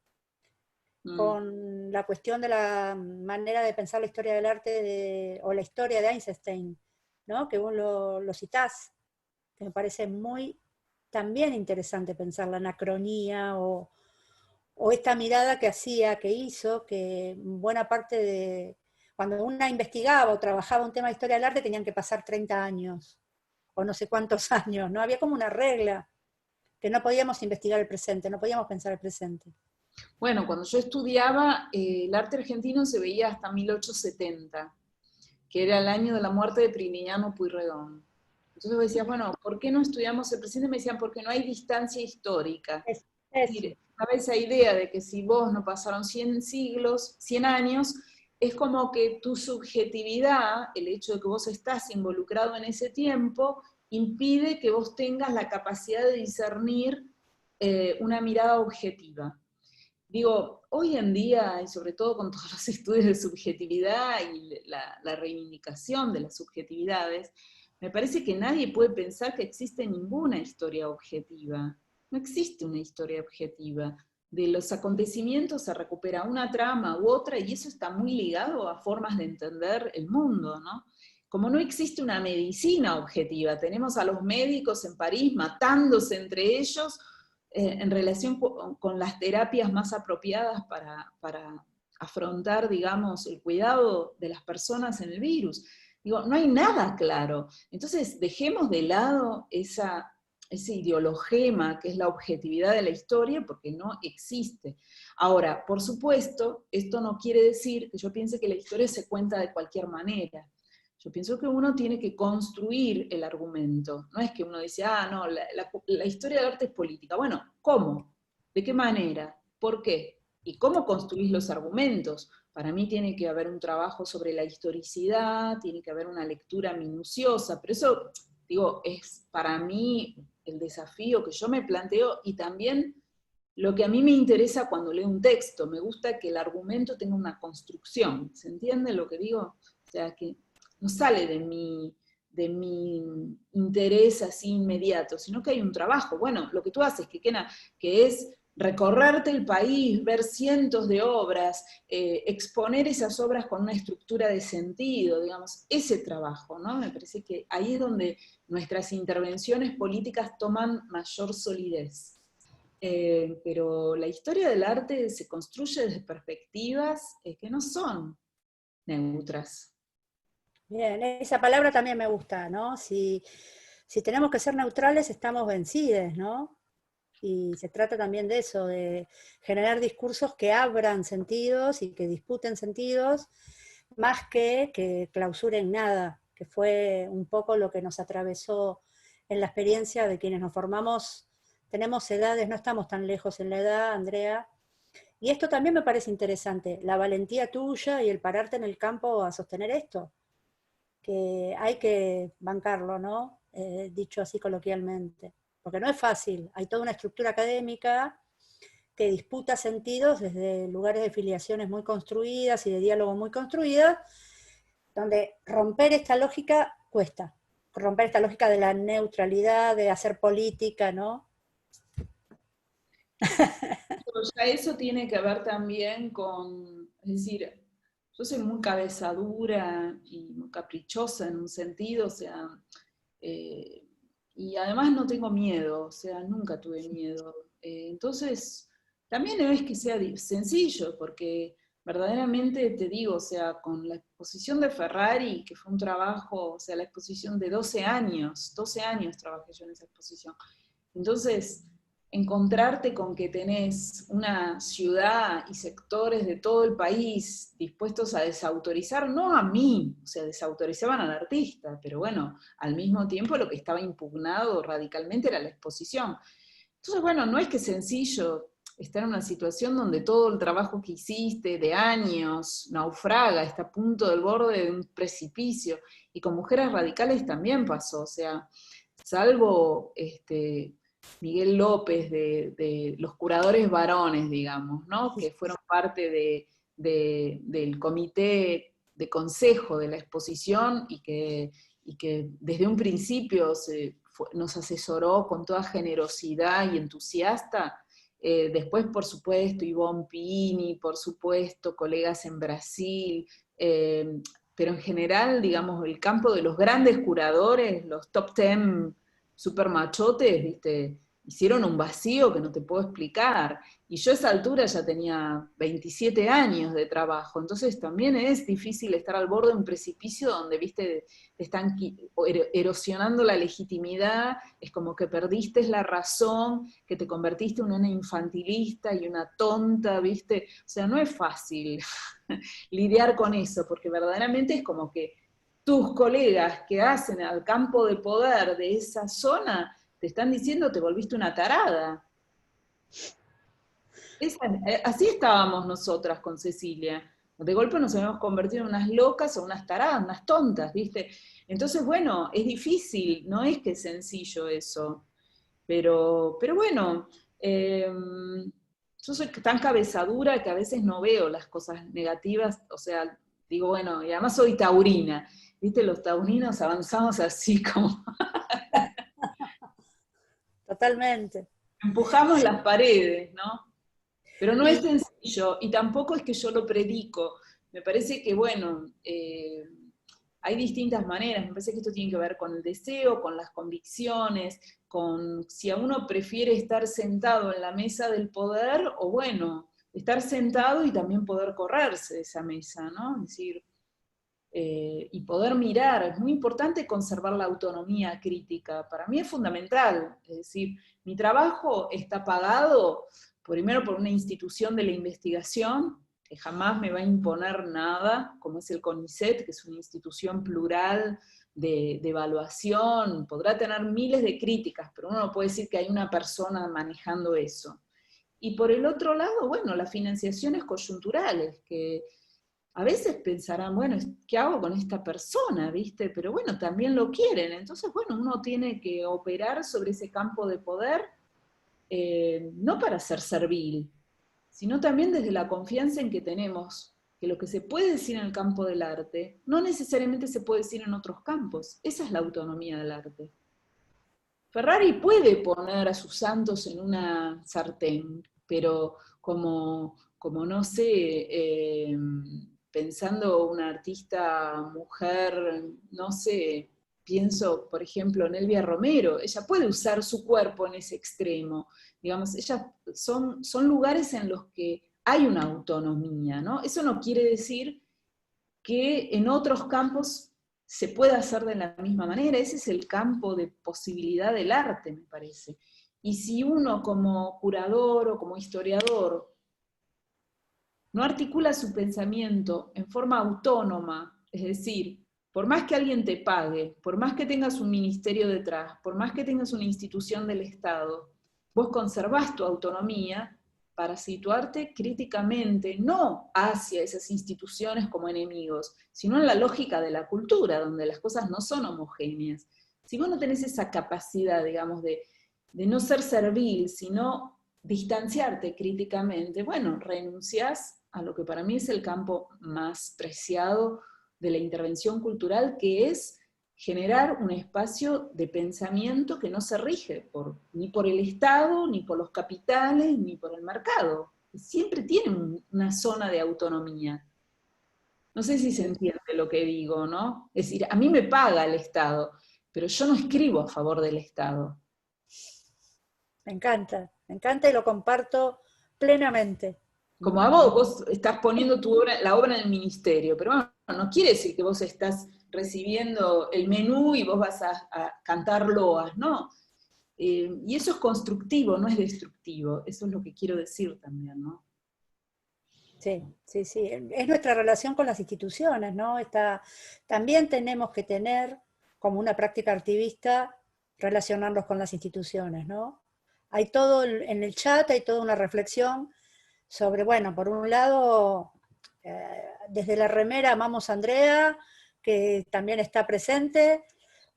Con la cuestión de la manera de pensar la historia del arte o la historia de Einstein, ¿no? Que vos lo citás, que me parece muy también interesante pensar la anacronía o esta mirada que hacía, que hizo, que buena parte de, cuando una investigaba o trabajaba un tema de historia del arte tenían que pasar 30 años, o no sé cuántos años, ¿no? Había como una regla, que no podíamos investigar el presente, no podíamos pensar el presente. Bueno, cuando yo estudiaba, el arte argentino se veía hasta 1870, que era el año de la muerte de Prilidiano Pueyrredón. Entonces decías, bueno, ¿por qué no estudiamos el presente? Me decían, porque no hay distancia histórica. Es Es eso. decir, estaba esa idea de que si vos no pasaron 100 siglos, 100 años, es como que tu subjetividad, el hecho de que vos estás involucrado en ese tiempo, impide que vos tengas la capacidad de discernir una mirada objetiva. Digo, hoy en día, y sobre todo con todos los estudios de subjetividad y la reivindicación de las subjetividades, me parece que nadie puede pensar que existe ninguna historia objetiva. No existe una historia objetiva. De los acontecimientos se recupera una trama u otra, y eso está muy ligado a formas de entender el mundo, ¿no? Como no existe una medicina objetiva, tenemos a los médicos en París matándose entre ellos, en relación con las terapias más apropiadas para afrontar, digamos, el cuidado de las personas en el virus. Digo, no hay nada claro. Entonces, dejemos de lado ese ideologema que es la objetividad de la historia, porque no existe. Ahora, por supuesto, esto no quiere decir que yo piense que la historia se cuenta de cualquier manera. Yo pienso que uno tiene que construir el argumento. No es que uno dice, ah, no, la historia del arte es política. Bueno, ¿cómo? ¿De qué manera? ¿Por qué? ¿Y cómo construís los argumentos? Para mí tiene que haber un trabajo sobre la historicidad, tiene que haber una lectura minuciosa, pero eso, digo, es para mí el desafío que yo me planteo, y también lo que a mí me interesa cuando leo un texto. Me gusta que el argumento tenga una construcción. ¿Se entiende lo que digo? O sea, que no sale de mi interés así inmediato, sino que hay un trabajo. Bueno, lo que tú haces, que es recorrerte el país, ver cientos de obras, exponer esas obras con una estructura de sentido, digamos, ese trabajo, ¿no? Me parece que ahí es donde nuestras intervenciones políticas toman mayor solidez. Pero la historia del arte se construye desde perspectivas que no son neutras. Bien, esa palabra también me gusta, ¿no? Si tenemos que ser neutrales, estamos vencidos, ¿no? Y se trata también de eso, de generar discursos que abran sentidos y que disputen sentidos, más que clausuren nada, que fue un poco lo que nos atravesó en la experiencia de quienes nos formamos. Tenemos edades, no estamos tan lejos en la edad, Andrea. Y esto también me parece interesante, la valentía tuya y el pararte en el campo a sostener esto, que hay que bancarlo, ¿no? Dicho así coloquialmente. Porque no es fácil, hay toda una estructura académica que disputa sentidos desde lugares de filiaciones muy construidas y de diálogo muy construidas, donde romper esta lógica cuesta, romper esta lógica de la neutralidad, de hacer política, ¿no? Pero ya eso tiene que ver también con, es decir, yo soy muy cabezadura y muy caprichosa en un sentido, o sea, eh, y además no tengo miedo, o sea, nunca tuve miedo. Entonces, también no es que sea sencillo, porque verdaderamente te digo, o sea, con la exposición de Ferrari, que fue un trabajo, o sea, la exposición de 12 años trabajé yo en esa exposición. Entonces, encontrarte con que tenés una ciudad y sectores de todo el país dispuestos a desautorizar, no a mí, o sea, desautorizaban al artista, pero bueno, al mismo tiempo lo que estaba impugnado radicalmente era la exposición. Entonces, bueno, no es que es sencillo estar en una situación donde todo el trabajo que hiciste de años naufraga, está a punto del borde de un precipicio, y con mujeres radicales también pasó, o sea, salvo Miguel López, de los curadores varones, digamos, ¿no? Que fueron parte del comité de consejo de la exposición y que desde un principio nos asesoró con toda generosidad y entusiasta. Después, por supuesto, Ivonne Pini, por supuesto, colegas en Brasil, pero en general, digamos, el campo de los grandes curadores, los top 10 super machotes, ¿viste? Hicieron un vacío que no te puedo explicar. Y yo a esa altura ya tenía 27 años de trabajo, entonces también es difícil estar al borde de un precipicio donde, viste, te están erosionando la legitimidad, es como que perdiste la razón, que te convertiste en una infantilista y una tonta, viste, o sea, no es fácil lidiar con eso, porque verdaderamente es como que tus colegas que hacen al campo de poder de esa zona te están diciendo te volviste una tarada. Así estábamos nosotras con Cecilia. De golpe nos habíamos convertido en unas locas o unas taradas, unas tontas, ¿viste? Entonces, bueno, es difícil, no es que es sencillo eso. Pero bueno, yo soy tan cabezadura que a veces no veo las cosas negativas, o sea, digo, bueno, y además soy taurina, ¿viste? Los taurinos avanzamos así como Totalmente. empujamos las paredes, ¿no? Pero no es Y sencillo, y tampoco es que yo lo predico. Me parece que, bueno, hay distintas maneras. Me parece que esto tiene que ver con el deseo, con las convicciones, con si a uno prefiere estar sentado en la mesa del poder, o bueno, estar sentado y también poder correrse de esa mesa, ¿no? Es decir, y poder mirar. Es muy importante conservar la autonomía crítica. Para mí es fundamental. Es decir, mi trabajo está pagado primero por una institución de la investigación, que jamás me va a imponer nada, como es el CONICET, que es una institución plural de evaluación, podrá tener miles de críticas, pero uno no puede decir que hay una persona manejando eso. Y por el otro lado, bueno, las financiaciones coyunturales, que a veces pensarán, bueno, ¿qué hago con esta persona? ¿Viste? Pero bueno, también lo quieren. Entonces, bueno, uno tiene que operar sobre ese campo de poder, no para ser servil, sino también desde la confianza en que tenemos, que lo que se puede decir en el campo del arte, no necesariamente se puede decir en otros campos. Esa es la autonomía del arte. Ferrari puede poner a sus santos en una sartén, pero como no sé, pensando una artista mujer, no sé, pienso, por ejemplo, en Elvia Romero, ella puede usar su cuerpo en ese extremo, digamos, son lugares en los que hay una autonomía, ¿no? Eso no quiere decir que en otros campos se puede hacer de la misma manera. Ese es el campo de posibilidad del arte, me parece. Y si uno como curador o como historiador no articula su pensamiento en forma autónoma, es decir, por más que alguien te pague, por más que tengas un ministerio detrás, por más que tengas una institución del Estado, vos conservás tu autonomía para situarte críticamente, no hacia esas instituciones como enemigos, sino en la lógica de la cultura, donde las cosas no son homogéneas. Si vos no tenés esa capacidad, digamos, de no ser servil, sino distanciarte críticamente, bueno, renunciás a lo que para mí es el campo más preciado de la intervención cultural, que es generar un espacio de pensamiento que no se rige ni por el Estado, ni por los capitales, ni por el mercado. Siempre tiene una zona de autonomía. No sé si se entiende lo que digo, ¿no? Es decir, a mí me paga el Estado, pero yo no escribo a favor del Estado. me encanta y lo comparto plenamente. Como a vos estás poniendo la obra en el ministerio, pero bueno, no quiere decir que vos estás recibiendo el menú y vos vas a cantar loas, ¿no? Y eso es constructivo, no es destructivo, eso es lo que quiero decir también, ¿no? Sí, sí, sí. Es nuestra relación con las instituciones, ¿no? También tenemos que tener, como una práctica activista, relacionarnos con las instituciones, ¿no? Hay todo en el chat, hay toda una reflexión sobre, bueno, por un lado, desde la remera amamos a Andrea, que también está presente,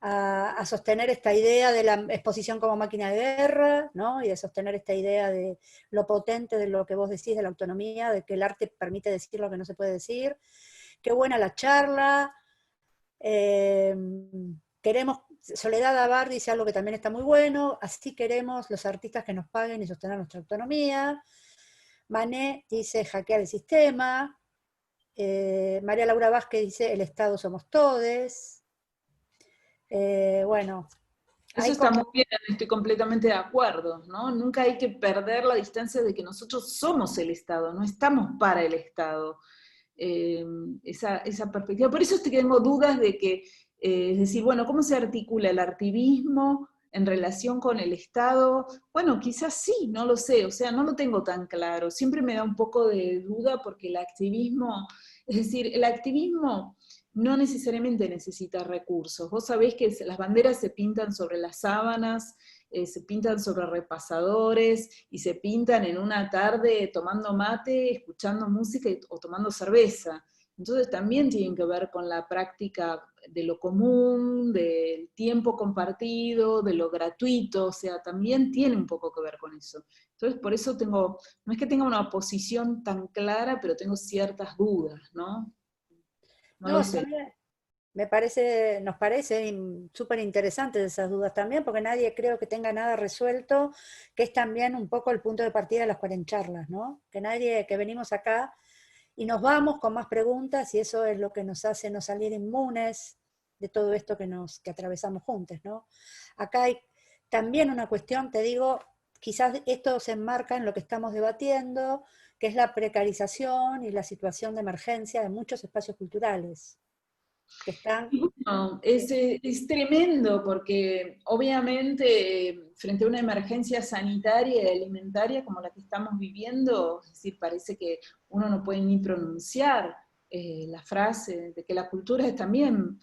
a sostener esta idea de la exposición como máquina de guerra, ¿no? Y de sostener esta idea de lo potente de lo que vos decís, de la autonomía, de que el arte permite decir lo que no se puede decir. Qué buena la charla. Queremos, Soledad Abar dice algo que también está muy bueno, así queremos los artistas que nos paguen y sostener nuestra autonomía. Mané dice hackear el sistema. María Laura Vázquez dice el Estado somos todes. Bueno, Eso hay está muy como... bien, estoy completamente de acuerdo, ¿no? Nunca hay que perder la distancia de que nosotros somos el Estado, no estamos para el Estado. Esa perspectiva. Por eso es que tengo dudas de que, es decir, bueno, ¿cómo se articula el artivismo en relación con el Estado? Bueno, quizás sí, no lo sé, o sea, no lo tengo tan claro. Siempre me da un poco de duda porque el activismo, es decir, el activismo no necesariamente necesita recursos. Vos sabés que las banderas se pintan sobre las sábanas, se pintan sobre repasadores y se pintan en una tarde tomando mate, escuchando música o tomando cerveza. Entonces también tienen que ver con la práctica de lo común, del tiempo compartido, de lo gratuito, o sea, también tiene un poco que ver con eso. Entonces por eso no es que tenga una posición tan clara, pero tengo ciertas dudas, ¿no? No No, lo está sé. bien. Nos parece súper interesantes esas dudas también, porque nadie creo que tenga nada resuelto, que es también un poco el punto de partida de las cuarencharlas, ¿no? Que nadie, que venimos acá y nos vamos con más preguntas, y eso es lo que nos hace no salir inmunes de todo esto que atravesamos juntos, ¿no? Acá hay también una cuestión, te digo, quizás esto se enmarca en lo que estamos debatiendo, que es la precarización y la situación de emergencia de muchos espacios culturales, que están... Y bueno, Sí, es tremendo porque obviamente frente a una emergencia sanitaria y alimentaria como la que estamos viviendo, es decir, parece que uno no puede ni pronunciar la frase de que la cultura es también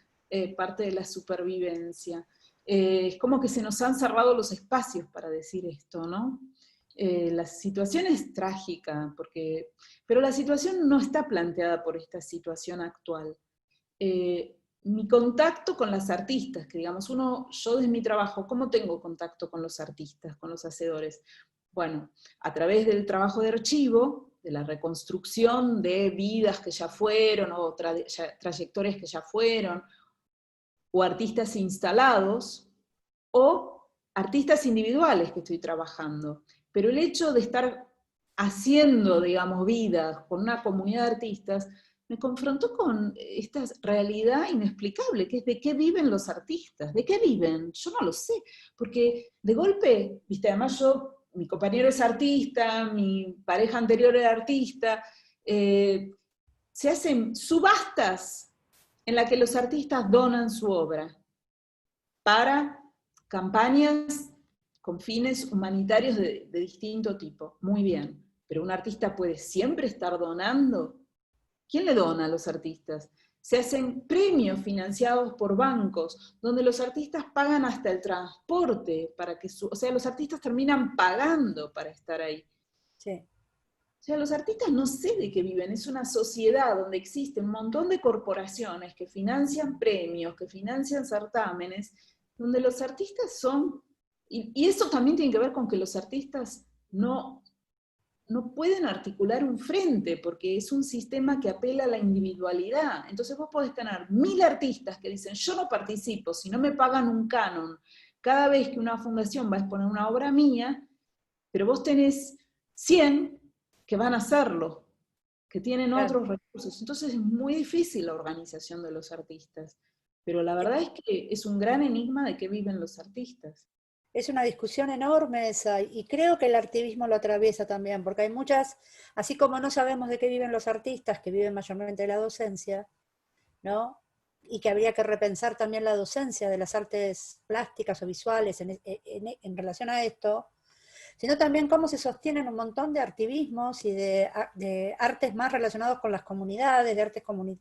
parte de la supervivencia. Es como que se nos han cerrado los espacios para decir esto, ¿no? La situación es trágica, pero la situación no está planteada por esta situación actual. Mi contacto con las artistas, que digamos, yo desde mi trabajo, ¿cómo tengo contacto con los artistas, con los hacedores? Bueno, a través del trabajo de archivo, de la reconstrucción de vidas que ya fueron, o trayectorias que ya fueron, o artistas instalados, o artistas individuales que estoy trabajando. Pero el hecho de estar haciendo, digamos, vidas con una comunidad de artistas, me confrontó con esta realidad inexplicable, que es de qué viven los artistas, de qué viven, yo no lo sé, porque de golpe, viste, además mi compañero es artista, mi pareja anterior era artista, se hacen subastas en las que los artistas donan su obra para campañas con fines humanitarios de distinto tipo. Muy bien, pero un artista puede siempre estar donando. ¿Quién le dona a los artistas? Se hacen premios financiados por bancos, donde los artistas pagan hasta el transporte para que o sea, los artistas terminan pagando para estar ahí. sí. O sea, los artistas no sé de qué viven, es una sociedad donde existe un montón de corporaciones que financian premios, que financian certámenes, donde los artistas son, y eso también tiene que ver con que los artistas no pueden articular un frente, porque es un sistema que apela a la individualidad. Entonces vos podés tener 1000 artistas que dicen, yo no participo, si no me pagan un canon, cada vez que una fundación va a exponer una obra mía, pero vos tenés 100 que van a hacerlo, que tienen Claro. otros recursos. Entonces es muy difícil la organización de los artistas. Pero la verdad es que es un gran enigma de qué viven los artistas. Es una discusión enorme esa, y creo que el activismo lo atraviesa también, porque hay muchas, así como no sabemos de qué viven los artistas, que viven mayormente de la docencia, ¿no? Y que habría que repensar también la docencia de las artes plásticas o visuales en relación a esto, sino también cómo se sostienen un montón de activismos y de artes más relacionados con las comunidades, de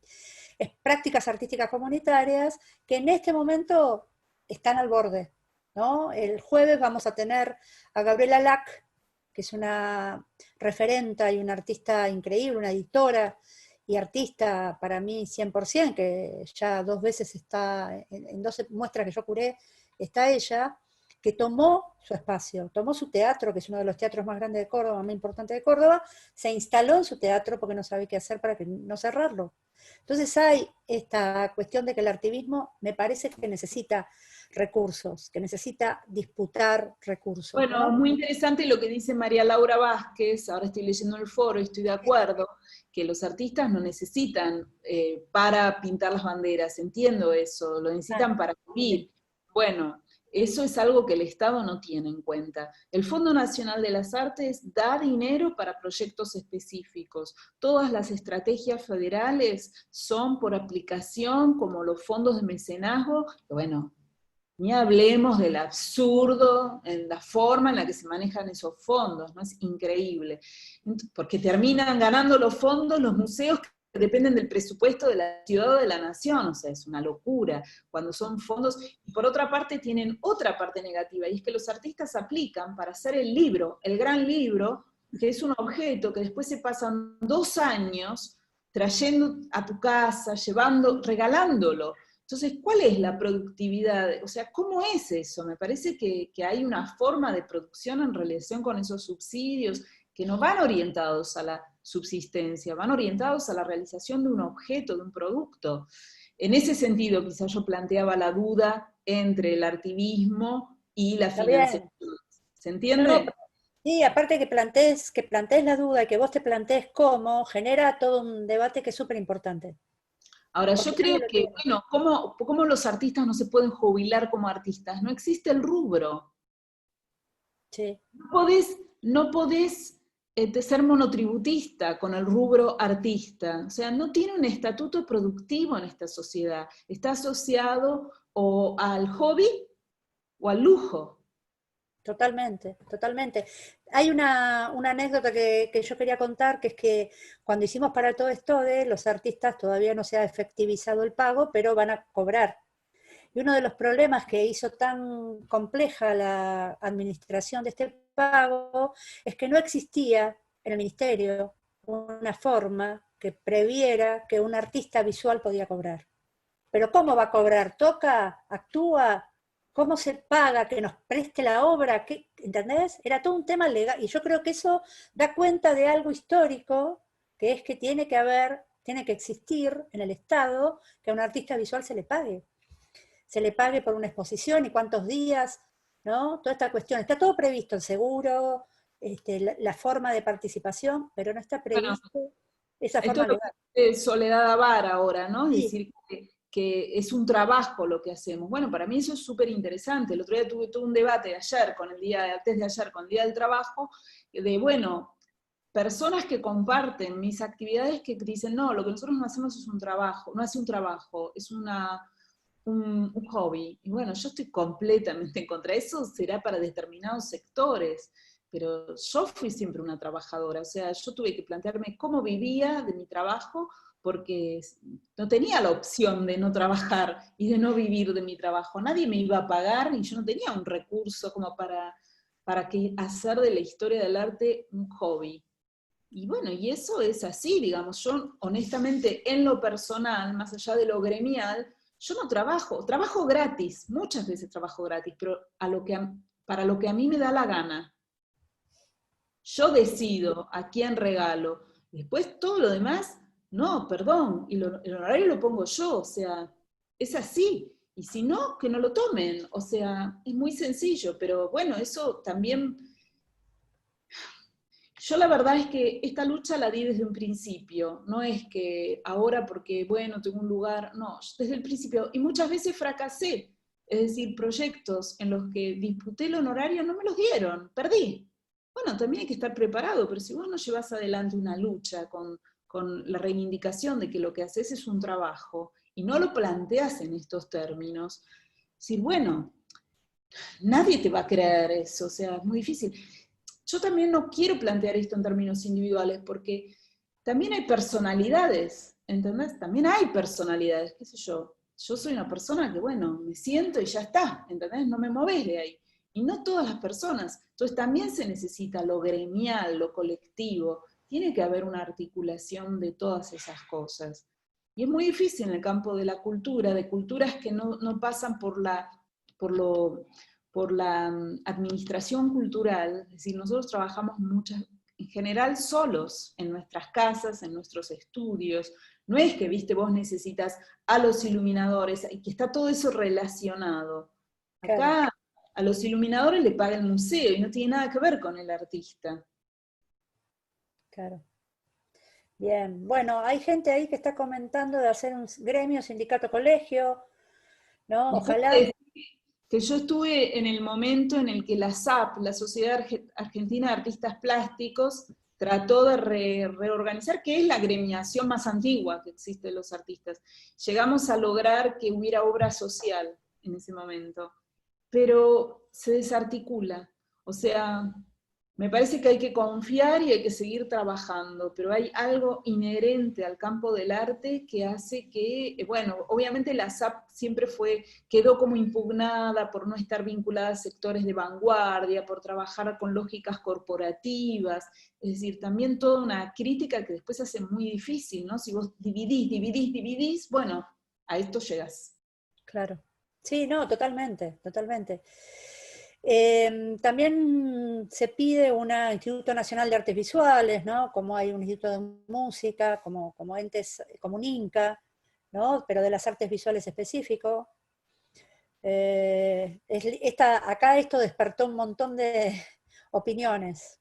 prácticas artísticas comunitarias, que en este momento están al borde, ¿no? El jueves vamos a tener a Gabriela Lack, que es una referenta y una artista increíble, una editora, y artista para mí 100%, que ya 2 veces está, en 12 muestras que yo curé, está ella, que tomó su espacio, tomó su teatro, que es uno de los teatros más grandes de Córdoba, más importante de Córdoba, se instaló en su teatro porque no sabía qué hacer para que no cerrarlo. Entonces hay esta cuestión de que el activismo me parece que necesita recursos, que necesita disputar recursos, Bueno, ¿no? muy interesante lo que dice María Laura Vázquez, ahora estoy leyendo el foro y estoy de acuerdo, que los artistas no necesitan para pintar las banderas, entiendo eso, lo Ah, necesitan para sí. vivir. Bueno, eso es algo que el Estado no tiene en cuenta. El Fondo Nacional de las Artes da dinero para proyectos específicos. Todas las estrategias federales son por aplicación, como los fondos de mecenazgo, que bueno, ni hablemos del absurdo en la forma en la que se manejan esos fondos, ¿no? Es increíble. Porque terminan ganando los fondos los museos que dependen del presupuesto de la ciudad o de la nación, o sea, es una locura cuando son fondos. Y por otra parte tienen otra parte negativa, y es que los artistas aplican para hacer el libro, el gran libro, que es un objeto que después se pasan 2 años trayendo a tu casa, llevando, regalándolo. Entonces, ¿cuál es la productividad? O sea, ¿cómo es eso? Me parece que hay una forma de producción en relación con esos subsidios que no van orientados a la subsistencia, van orientados a la realización de un objeto, de un producto. En ese sentido, quizás yo planteaba la duda entre el artivismo y la Está financiación. bien. ¿Se No, no, entiende? sí, aparte que plantees la duda y que vos te plantees cómo, genera todo un debate que es súper importante. Ahora, yo Porque nadie creo lo que, tiene. bueno, ¿cómo los artistas no se pueden jubilar como artistas? No existe el rubro. Sí, No podés ser monotributista con el rubro artista. O sea, no tiene un estatuto productivo en esta sociedad. Está asociado o al hobby o al lujo. totalmente, totalmente. Hay una anécdota que yo quería contar, que es que cuando hicimos para todo esto de los artistas todavía no se ha efectivizado el pago, pero van a cobrar. Y uno de los problemas que hizo tan compleja la administración de este pago es que no existía en el ministerio una forma que previera que un artista visual podía cobrar. Pero ¿cómo va a cobrar? ¿Toca? ¿Actúa? ¿Cómo se paga? ¿Que nos preste la obra? ¿Qué? ¿Entendés? Era todo un tema legal. Y yo creo que eso da cuenta de algo histórico, que es que tiene que existir en el Estado que a un artista visual se le pague por una exposición y cuántos días, ¿no? Toda esta cuestión. Está todo previsto, el seguro, la forma de participación, pero no está Bueno, previsto esa esto es forma lo legal. que dice Soledad Avar ahora, ¿no? Es Sí, decir, que es un trabajo lo que hacemos. Bueno, para mí eso es súper interesante. El otro día tuve todo un debate ayer, antes de ayer, con el Día del Trabajo, de, bueno, personas que comparten mis actividades que dicen, no, lo que nosotros no hacemos es un trabajo, no es un trabajo, es un hobby. Y bueno, yo estoy completamente en contra. Eso será para determinados sectores, pero yo fui siempre una trabajadora, o sea, yo tuve que plantearme cómo vivía de mi trabajo porque no tenía la opción de no trabajar y de no vivir de mi trabajo. Nadie me iba a pagar y yo no tenía un recurso como para hacer de la historia del arte un hobby. Y bueno, y eso es así, digamos, yo honestamente en lo personal, más allá de lo gremial, yo no trabajo gratis, muchas veces trabajo gratis, pero para lo que a mí me da la gana. Yo decido a quién regalo. Después todo lo demás, no, perdón, y el horario lo pongo yo, o sea, es así. Y si no, que no lo tomen, o sea, es muy sencillo, pero bueno, eso también yo la verdad es que esta lucha la di desde un principio, no es que ahora porque, bueno, tengo un lugar, no, desde el principio, y muchas veces fracasé, es decir, proyectos en los que disputé el honorario no me los dieron, perdí. Bueno, también hay que estar preparado, pero si vos no llevas adelante una lucha con la reivindicación de que lo que haces es un trabajo, y no lo planteas en estos términos, decir, bueno, nadie te va a creer eso, o sea, es muy difícil. Yo también no quiero plantear esto en términos individuales, porque también hay personalidades, ¿entendés? También hay personalidades, qué sé yo. Yo soy una persona que, bueno, me siento y ya está, ¿entendés? No me movés de ahí. Y no todas las personas. Entonces también se necesita lo gremial, lo colectivo. tiene que haber una articulación de todas esas cosas. Y es muy difícil en el campo de la cultura, de culturas que no pasan por la administración cultural. Es decir, nosotros trabajamos en general solos, en nuestras casas, en nuestros estudios. No es que, viste, vos necesitas a los iluminadores, y que está todo eso relacionado. Claro, Acá a los iluminadores le paga el museo y no tiene nada que ver con el artista. claro. Bien, bueno, hay gente ahí que está comentando de hacer un gremio, sindicato, colegio, ¿no? Les puedo Ojalá. decir que yo estuve en el momento en el que la SAP, la Sociedad Argentina de Artistas Plásticos, trató de reorganizar, que es la gremiación más antigua que existe de los artistas. Llegamos a lograr que hubiera obra social en ese momento, pero se desarticula. O sea, me parece que hay que confiar y hay que seguir trabajando, pero hay algo inherente al campo del arte que hace que, bueno, obviamente la SAP siempre quedó como impugnada por no estar vinculada a sectores de vanguardia, por trabajar con lógicas corporativas, es decir, también toda una crítica que después hace muy difícil, ¿no? Si vos dividís, bueno, a esto llegas. Claro. Sí, no, totalmente, totalmente. También se pide un Instituto Nacional de Artes Visuales, ¿no? Como hay un Instituto de Música, como entes, como un INCA, ¿no? Pero de las artes visuales específico. Acá esto despertó un montón de opiniones.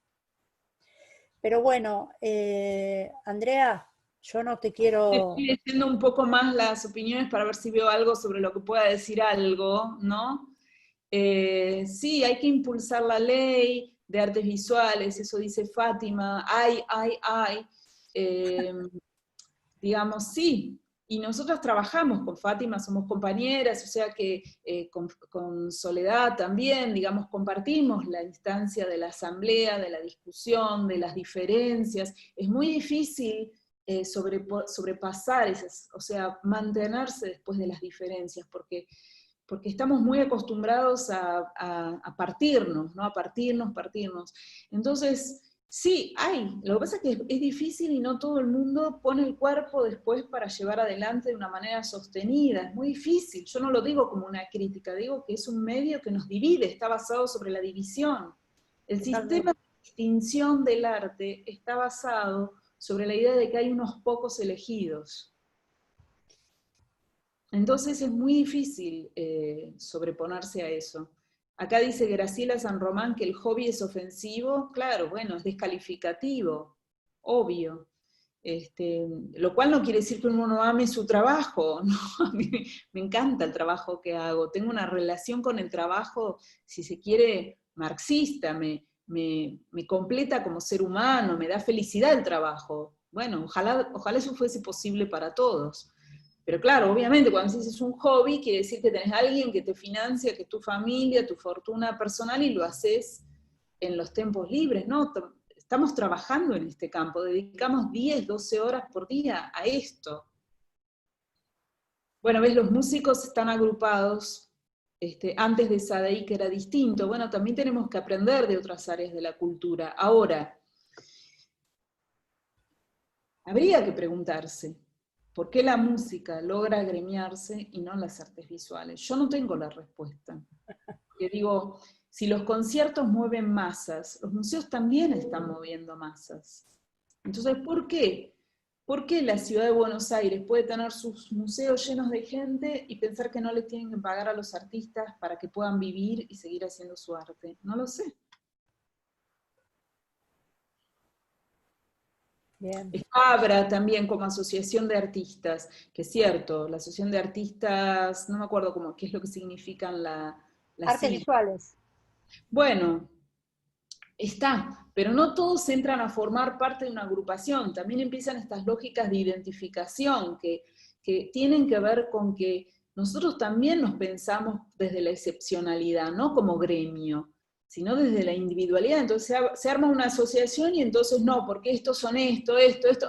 Pero bueno, Andrea, yo no te quiero. Estoy leyendo un poco más las opiniones para ver si veo algo sobre lo que pueda decir algo, ¿no? Sí, hay que impulsar la ley de artes visuales, eso dice Fátima, ay. Eh, digamos, sí, y nosotros trabajamos con Fátima, somos compañeras, o sea que con Soledad también, digamos, compartimos la instancia de la asamblea, de la discusión, de las diferencias. Es muy difícil sobrepasar esas, o sea, mantenerse después de las diferencias, porque estamos muy acostumbrados a partirnos, ¿no? A partirnos. Entonces, sí, hay. Lo que pasa es que es difícil y no todo el mundo pone el cuerpo después para llevar adelante de una manera sostenida. Es muy difícil. Yo no lo digo como una crítica, digo que es un medio que nos divide, está basado sobre la división. El sistema Totalmente. de distinción del arte está basado sobre la idea de que hay unos pocos elegidos. Entonces es muy difícil sobreponerse a eso. Acá dice Graciela San Román que el hobby es ofensivo. Claro, bueno, es descalificativo, obvio. Lo cual no quiere decir que uno no ame su trabajo, ¿no? A mí me encanta el trabajo que hago, tengo una relación con el trabajo, si se quiere, marxista, me completa como ser humano, me da felicidad el trabajo. Bueno, ojalá eso fuese posible para todos. Pero claro, obviamente cuando dices un hobby, quiere decir que tenés a alguien que te financia, que es tu familia, tu fortuna personal, y lo haces en los tiempos libres, ¿no? Estamos trabajando en este campo, dedicamos 10, 12 horas por día a esto. Bueno, ves, los músicos están agrupados, antes de SADEI que era distinto. Bueno, también tenemos que aprender de otras áreas de la cultura. Ahora, habría que preguntarse, ¿por qué la música logra agremiarse y no las artes visuales? Yo no tengo la respuesta. Porque digo, si los conciertos mueven masas, los museos también están moviendo masas. Entonces, ¿por qué? ¿Por qué la ciudad de Buenos Aires puede tener sus museos llenos de gente y pensar que no le tienen que pagar a los artistas para que puedan vivir y seguir haciendo su arte? No lo sé. Bien. Fabra también como asociación de artistas, que es cierto, la asociación de artistas, no me acuerdo qué es lo que significan las Artes siglas. visuales. Bueno, está, pero no todos entran a formar parte de una agrupación, también empiezan estas lógicas de identificación que tienen que ver con que nosotros también nos pensamos desde la excepcionalidad, no como gremio, sino desde la individualidad. Entonces se arma una asociación y entonces no, porque estos son esto,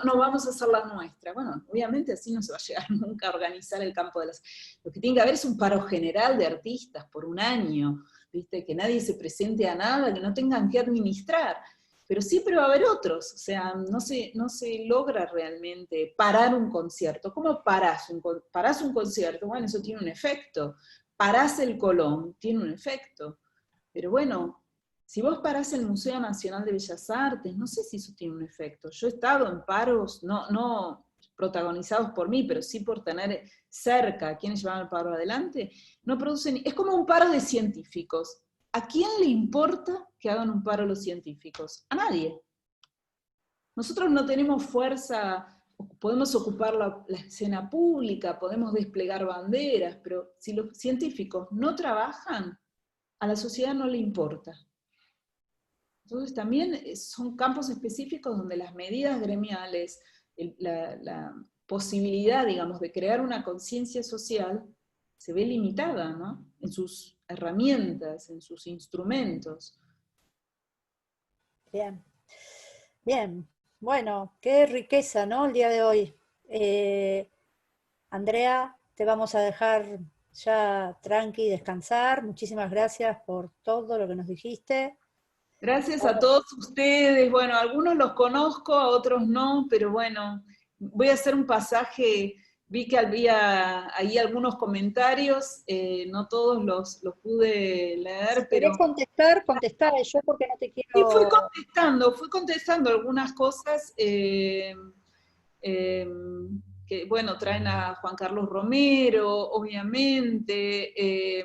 no, vamos a hacer la nuestra. Bueno, obviamente así no se va a llegar nunca a organizar el campo de las... Lo que tiene que haber es un paro general de artistas por un año, ¿viste? Que nadie se presente a nada, que no tengan que administrar. pero siempre va a haber otros, o sea, no se logra realmente parar un concierto. ¿Cómo parás un concierto? Bueno, eso tiene un efecto. Parás el Colón, tiene un efecto. Pero bueno, si vos parás el Museo Nacional de Bellas Artes, no sé si eso tiene un efecto. Yo he estado en paros, no protagonizados por mí, pero sí por tener cerca a quienes llevan el paro adelante, no producen, es como un paro de científicos. ¿A quién le importa que hagan un paro los científicos? A nadie. Nosotros no tenemos fuerza, podemos ocupar la escena pública, podemos desplegar banderas, pero si los científicos no trabajan, a la sociedad no le importa. Entonces también son campos específicos donde las medidas gremiales, la posibilidad, digamos, de crear una conciencia social se ve limitada, ¿no? En sus herramientas, en sus instrumentos. Bien, bien. Bueno, qué riqueza, ¿no? El día de hoy. Andrea, te vamos a dejar ya tranqui, descansar. Muchísimas gracias por todo lo que nos dijiste. Gracias a todos ustedes. Bueno, algunos los conozco, a otros no, pero bueno, voy a hacer un pasaje. Vi que había ahí algunos comentarios, no todos los pude Si leer, pero querés contestar, contestá. Yo porque no te sí quiero... fui contestando algunas cosas eh, que, bueno, traen a Juan Carlos Romero, obviamente.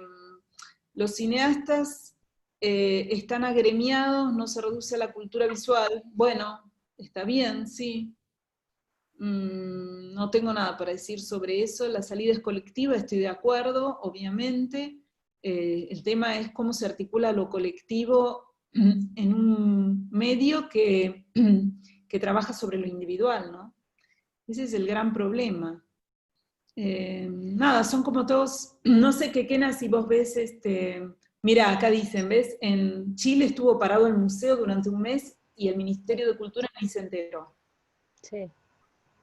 Los cineastas están agremiados, no se reduce a la cultura visual. Bueno, está bien, sí. No tengo nada para decir sobre eso. La salida es colectiva, estoy de acuerdo, obviamente. El tema es cómo se articula lo colectivo en un medio que trabaja sobre lo individual, ¿no? Ese es el gran problema. Nada, son como todos, no sé qué, Kena, si vos ves, mira, acá dicen, ¿ves? En Chile estuvo parado el museo durante un mes y el Ministerio de Cultura ni se enteró. Sí, sí,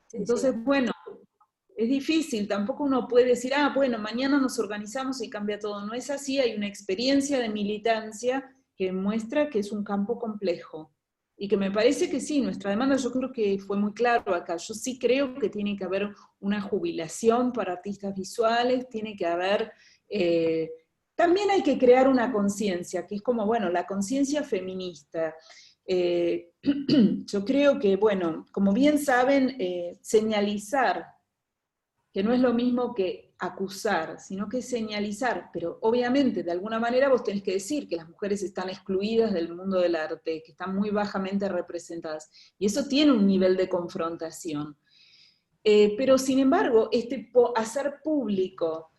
sí. Entonces, bueno, es difícil, tampoco uno puede decir, ah, bueno, mañana nos organizamos y cambia todo. No es así, hay una experiencia de militancia que muestra que es un campo complejo. Y que me parece que sí, nuestra demanda yo creo que fue muy claro acá. Yo sí creo que tiene que haber una jubilación para artistas visuales, tiene que haber... también hay que crear una conciencia, que es como, bueno, la conciencia feminista. Yo creo que, bueno, como bien saben, señalizar, que no es lo mismo que acusar, sino que señalizar, pero obviamente de alguna manera vos tenés que decir que las mujeres están excluidas del mundo del arte, que están muy bajamente representadas, y eso tiene un nivel de confrontación. Pero sin embargo, hacer público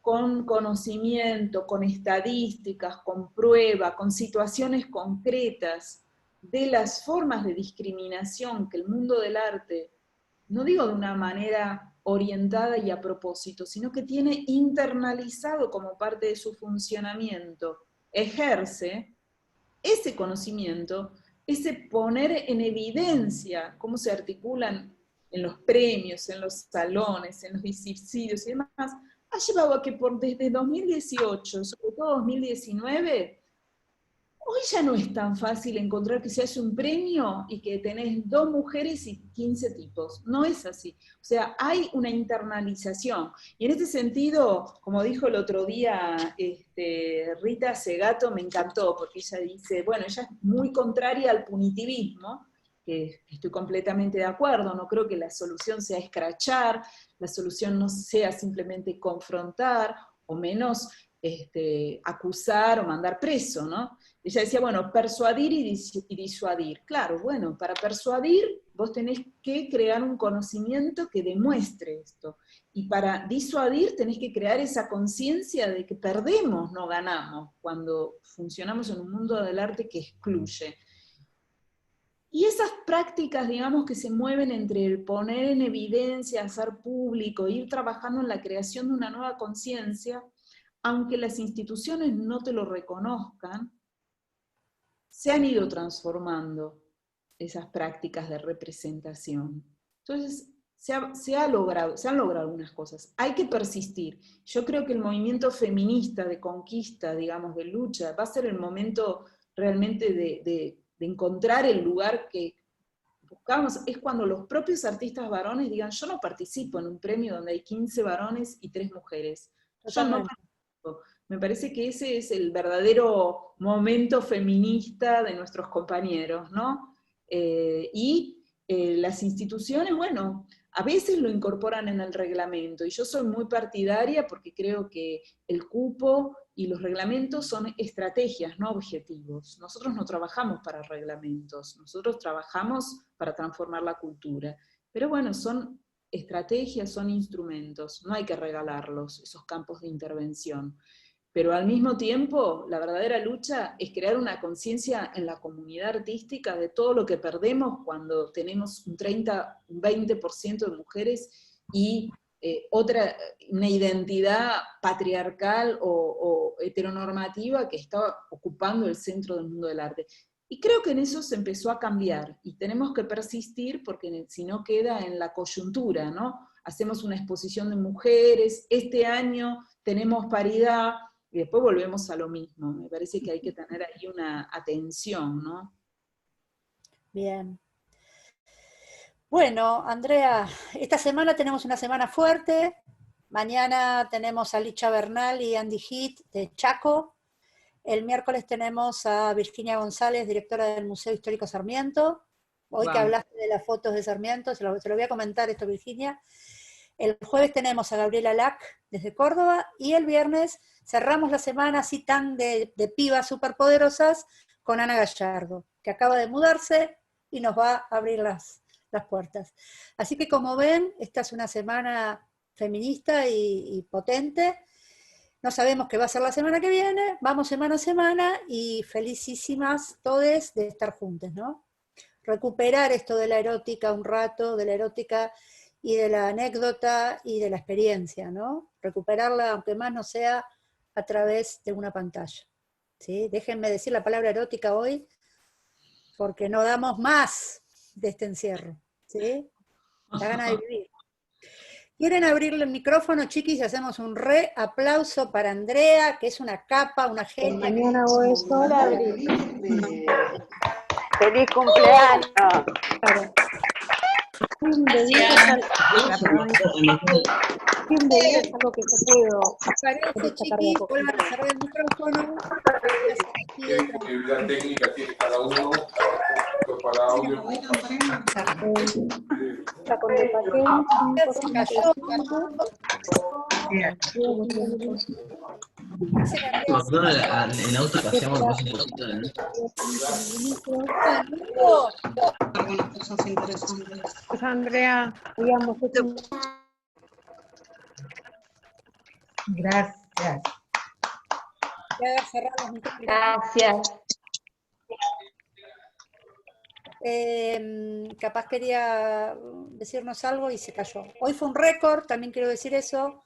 con conocimiento, con estadísticas, con prueba, con situaciones concretas de las formas de discriminación que el mundo del arte, no digo de una manera orientada y a propósito, sino que tiene internalizado como parte de su funcionamiento, ejerce ese conocimiento, ese poner en evidencia cómo se articulan en los premios, en los salones, en los subsidios y demás, ha llevado a que desde 2018, sobre todo 2019, hoy ya no es tan fácil encontrar que se hace un premio y que tenés 2 mujeres y 15 tipos. No es así. O sea, hay una internalización. Y en este sentido, como dijo el otro día Rita Segato, me encantó, porque ella dice, bueno, ella es muy contraria al punitivismo, que estoy completamente de acuerdo, no creo que la solución sea escrachar, la solución no sea simplemente confrontar, o menos acusar o mandar preso, ¿no? Ella decía, bueno, persuadir y disuadir. Claro, bueno, para persuadir vos tenés que crear un conocimiento que demuestre esto. Y para disuadir tenés que crear esa conciencia de que perdemos, no ganamos, cuando funcionamos en un mundo del arte que excluye. Y esas prácticas, digamos, que se mueven entre el poner en evidencia, hacer público, ir trabajando en la creación de una nueva conciencia, aunque las instituciones no te lo reconozcan, se han ido transformando esas prácticas de representación. Entonces, se han logrado algunas cosas. Hay que persistir. Yo creo que el movimiento feminista de conquista, digamos, de lucha, va a ser el momento realmente de encontrar el lugar que buscábamos, es cuando los propios artistas varones digan, yo no participo en un premio donde hay 15 varones y 3 mujeres. Yo no participo. Me parece que ese es el verdadero momento feminista de nuestros compañeros, ¿no? Las instituciones, bueno, a veces lo incorporan en el reglamento, y yo soy muy partidaria porque creo que el cupo y los reglamentos son estrategias, no objetivos. Nosotros no trabajamos para reglamentos, nosotros trabajamos para transformar la cultura. Pero bueno, son estrategias, son instrumentos, no hay que regalarlos, esos campos de intervención. Pero al mismo tiempo, la verdadera lucha es crear una conciencia en la comunidad artística de todo lo que perdemos cuando tenemos un 30, un 20% de mujeres y una identidad patriarcal o heteronormativa que está ocupando el centro del mundo del arte. Y creo que en eso se empezó a cambiar, y tenemos que persistir porque si no queda en la coyuntura, ¿no? Hacemos una exposición de mujeres, este año tenemos paridad, y después volvemos a lo mismo. Me parece que hay que tener ahí una atención, ¿no? Bien. Bueno, Andrea, esta semana tenemos una semana fuerte. Mañana tenemos a Licha Bernal y Andy Heath de Chaco. El miércoles tenemos a Virginia González, directora del Museo Histórico Sarmiento. Hoy que hablaste de las fotos de Sarmiento, se lo voy a comentar esto, Virginia. El jueves tenemos a Gabriela Lac desde Córdoba, y el viernes cerramos la semana así tan de pibas superpoderosas con Ana Gallardo, que acaba de mudarse y nos va a abrir las puertas. Así que como ven, esta es una semana feminista y potente. No sabemos qué va a ser la semana que viene, vamos semana a semana y felicísimas todes de estar juntas, ¿no? Recuperar esto de la erótica un rato, de la erótica y de la anécdota y de la experiencia, ¿no? Recuperarla, aunque más no sea a través de una pantalla, ¿sí? Déjenme decir la palabra erótica hoy, porque no damos más de este encierro, ¿sí? La gana de vivir. ¿Quieren abrirle el micrófono, chiquis, y hacemos un aplauso para Andrea, que es una capa, una genia? Mañana hago eso. ¡Feliz cumpleaños! Fin de día es algo que yo puedo. Parece, chiquis, vuelvan a cerrar el micrófono. ¿Qué disponibilidad técnica tiene cada uno para audio? Está con el En auto paseamos más un poquito, ¿no? cosas interesantes. Pues Andrea, digamos, Gracias. Gracias. Capaz quería decirnos algo y se cayó. Hoy fue un récord, también quiero decir eso.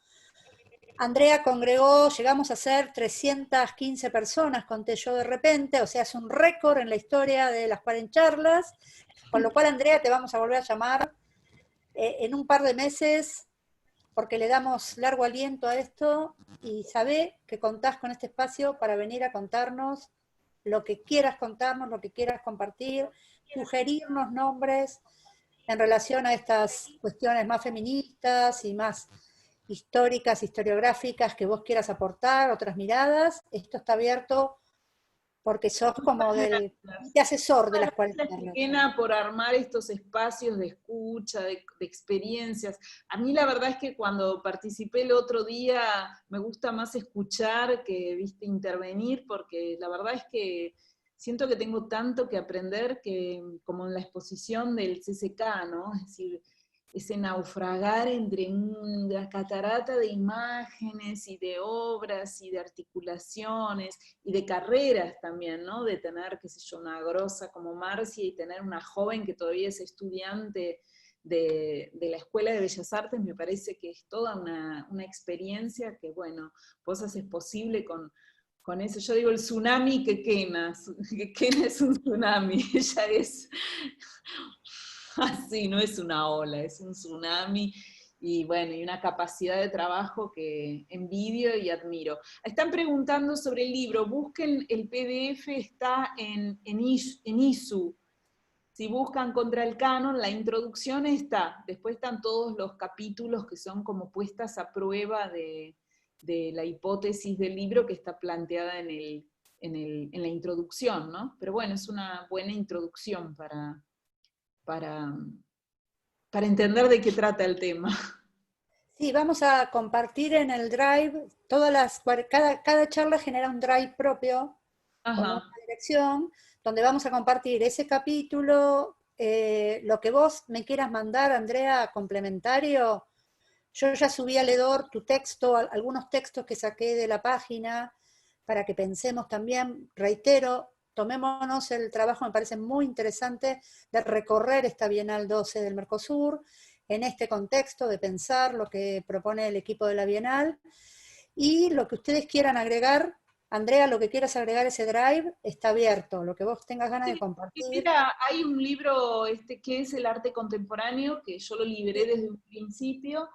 Andrea congregó, llegamos a ser 315 personas, conté yo de repente, o sea, es un récord en la historia de las Cuarencharlas, con lo cual, Andrea, te vamos a volver a llamar en un par de meses, porque le damos largo aliento a esto, y sabé que contás con este espacio para venir a contarnos lo que quieras contarnos, lo que quieras compartir, sugerirnos nombres en relación a estas cuestiones más feministas y más históricas, historiográficas, que vos quieras aportar, otras miradas. Esto está abierto porque sos como de asesor de las Cuarencharlas. Pena por armar estos espacios de escucha, de experiencias. A mí la verdad es que cuando participé el otro día me gusta más escuchar que, viste, intervenir, porque la verdad es que siento que tengo tanto que aprender, que como en la exposición del CCK, ¿no? Es decir, ese naufragar entre una catarata de imágenes y de obras y de articulaciones y de carreras también, ¿no? De tener, qué sé yo, una grosa como Marcia y tener una joven que todavía es estudiante de la Escuela de Bellas Artes, me parece que es toda una experiencia que, bueno, vos haces posible con eso. Yo digo el tsunami que Quena es un tsunami, ella es... así, no es una ola, es un tsunami, y bueno, y una capacidad de trabajo que envidio y admiro. Están preguntando sobre el libro, busquen el PDF, está en ISU. Si buscan Contra el Canon, la introducción está, después están todos los capítulos que son como puestas a prueba de la hipótesis del libro que está planteada en la introducción, ¿no? Pero bueno, es una buena introducción para entender de qué trata el tema. Sí, vamos a compartir en el Drive, cada charla genera un Drive propio, con una dirección, donde vamos a compartir ese capítulo, lo que vos me quieras mandar, Andrea, complementario. Yo ya subí al Edor tu texto, algunos textos que saqué de la página, para que pensemos también, reitero, tomémonos el trabajo, me parece muy interesante, de recorrer esta Bienal 12 del Mercosur, en este contexto de pensar lo que propone el equipo de la Bienal, y lo que ustedes quieran agregar. Andrea, lo que quieras agregar a ese Drive está abierto, lo que vos tengas ganas de compartir. Mira, hay un libro que es El arte contemporáneo, que yo lo liberé desde un principio,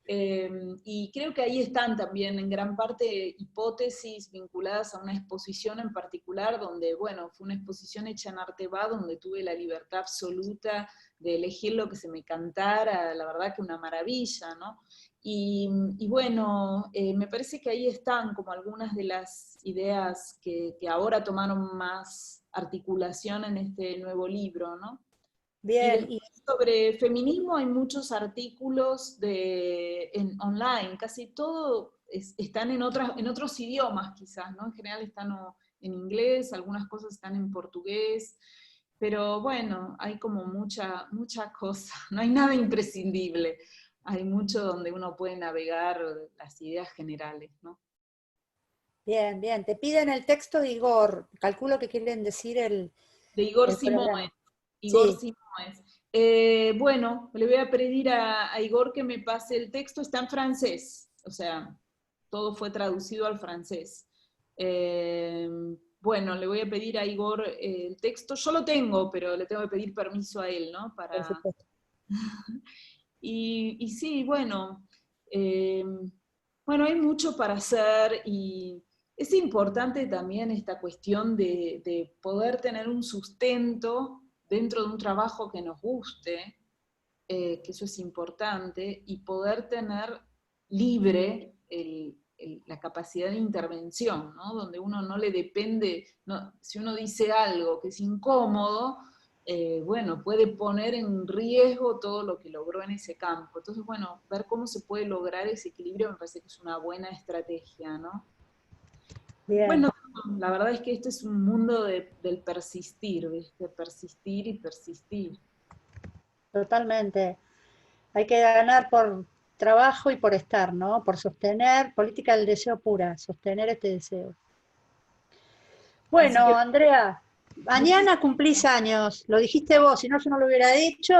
y creo que ahí están también en gran parte hipótesis vinculadas a una exposición en particular, donde, bueno, fue una exposición hecha en Arteba, donde tuve la libertad absoluta de elegir lo que se me cantara, la verdad que una maravilla, ¿no? Y bueno, me parece que ahí están como algunas de las ideas que ahora tomaron más articulación en este nuevo libro, ¿no? Bien. Y sobre feminismo hay muchos artículos online, casi todo están en otros idiomas quizás, ¿no? En general están en inglés, algunas cosas están en portugués, pero bueno, hay como mucha cosa, no hay nada imprescindible. Hay mucho donde uno puede navegar las ideas generales, ¿no? Bien, bien. Te piden el texto de Igor. Calculo que quieren decir de Igor Simoes. Igor Simoes. Bueno, le voy a pedir a Igor que me pase el texto. Está en francés, o sea, todo fue traducido al francés. Bueno, le voy a pedir a Igor el texto. Yo lo tengo, pero le tengo que pedir permiso a él, ¿no? Por supuesto. Y sí, bueno, hay mucho para hacer y es importante también esta cuestión de poder tener un sustento dentro de un trabajo que nos guste, que eso es importante, y poder tener libre la capacidad de intervención, ¿no? Donde uno no le depende, si uno dice algo que es incómodo, bueno, puede poner en riesgo todo lo que logró en ese campo. Entonces, bueno, ver cómo se puede lograr ese equilibrio me parece que es una buena estrategia, ¿no? Bien. Bueno, la verdad es que este es un mundo del persistir, ¿viste? Persistir y persistir. Totalmente. Hay que ganar por trabajo y por estar, ¿no? Por sostener, política del deseo pura, sostener este deseo. Bueno, Andrea, mañana cumplís años, lo dijiste vos, si no yo no lo hubiera dicho.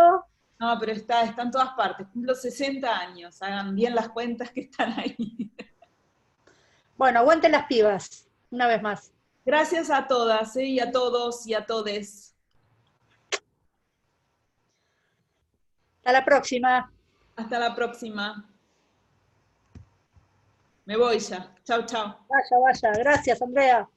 No, pero está en todas partes, cumplo 60 años, hagan bien las cuentas que están ahí. Bueno, aguanten las pibas, una vez más. Gracias a todas, y a todos y a todes. Hasta la próxima. Hasta la próxima. Me voy ya. Chau, chau. Vaya, vaya. Gracias, Andrea.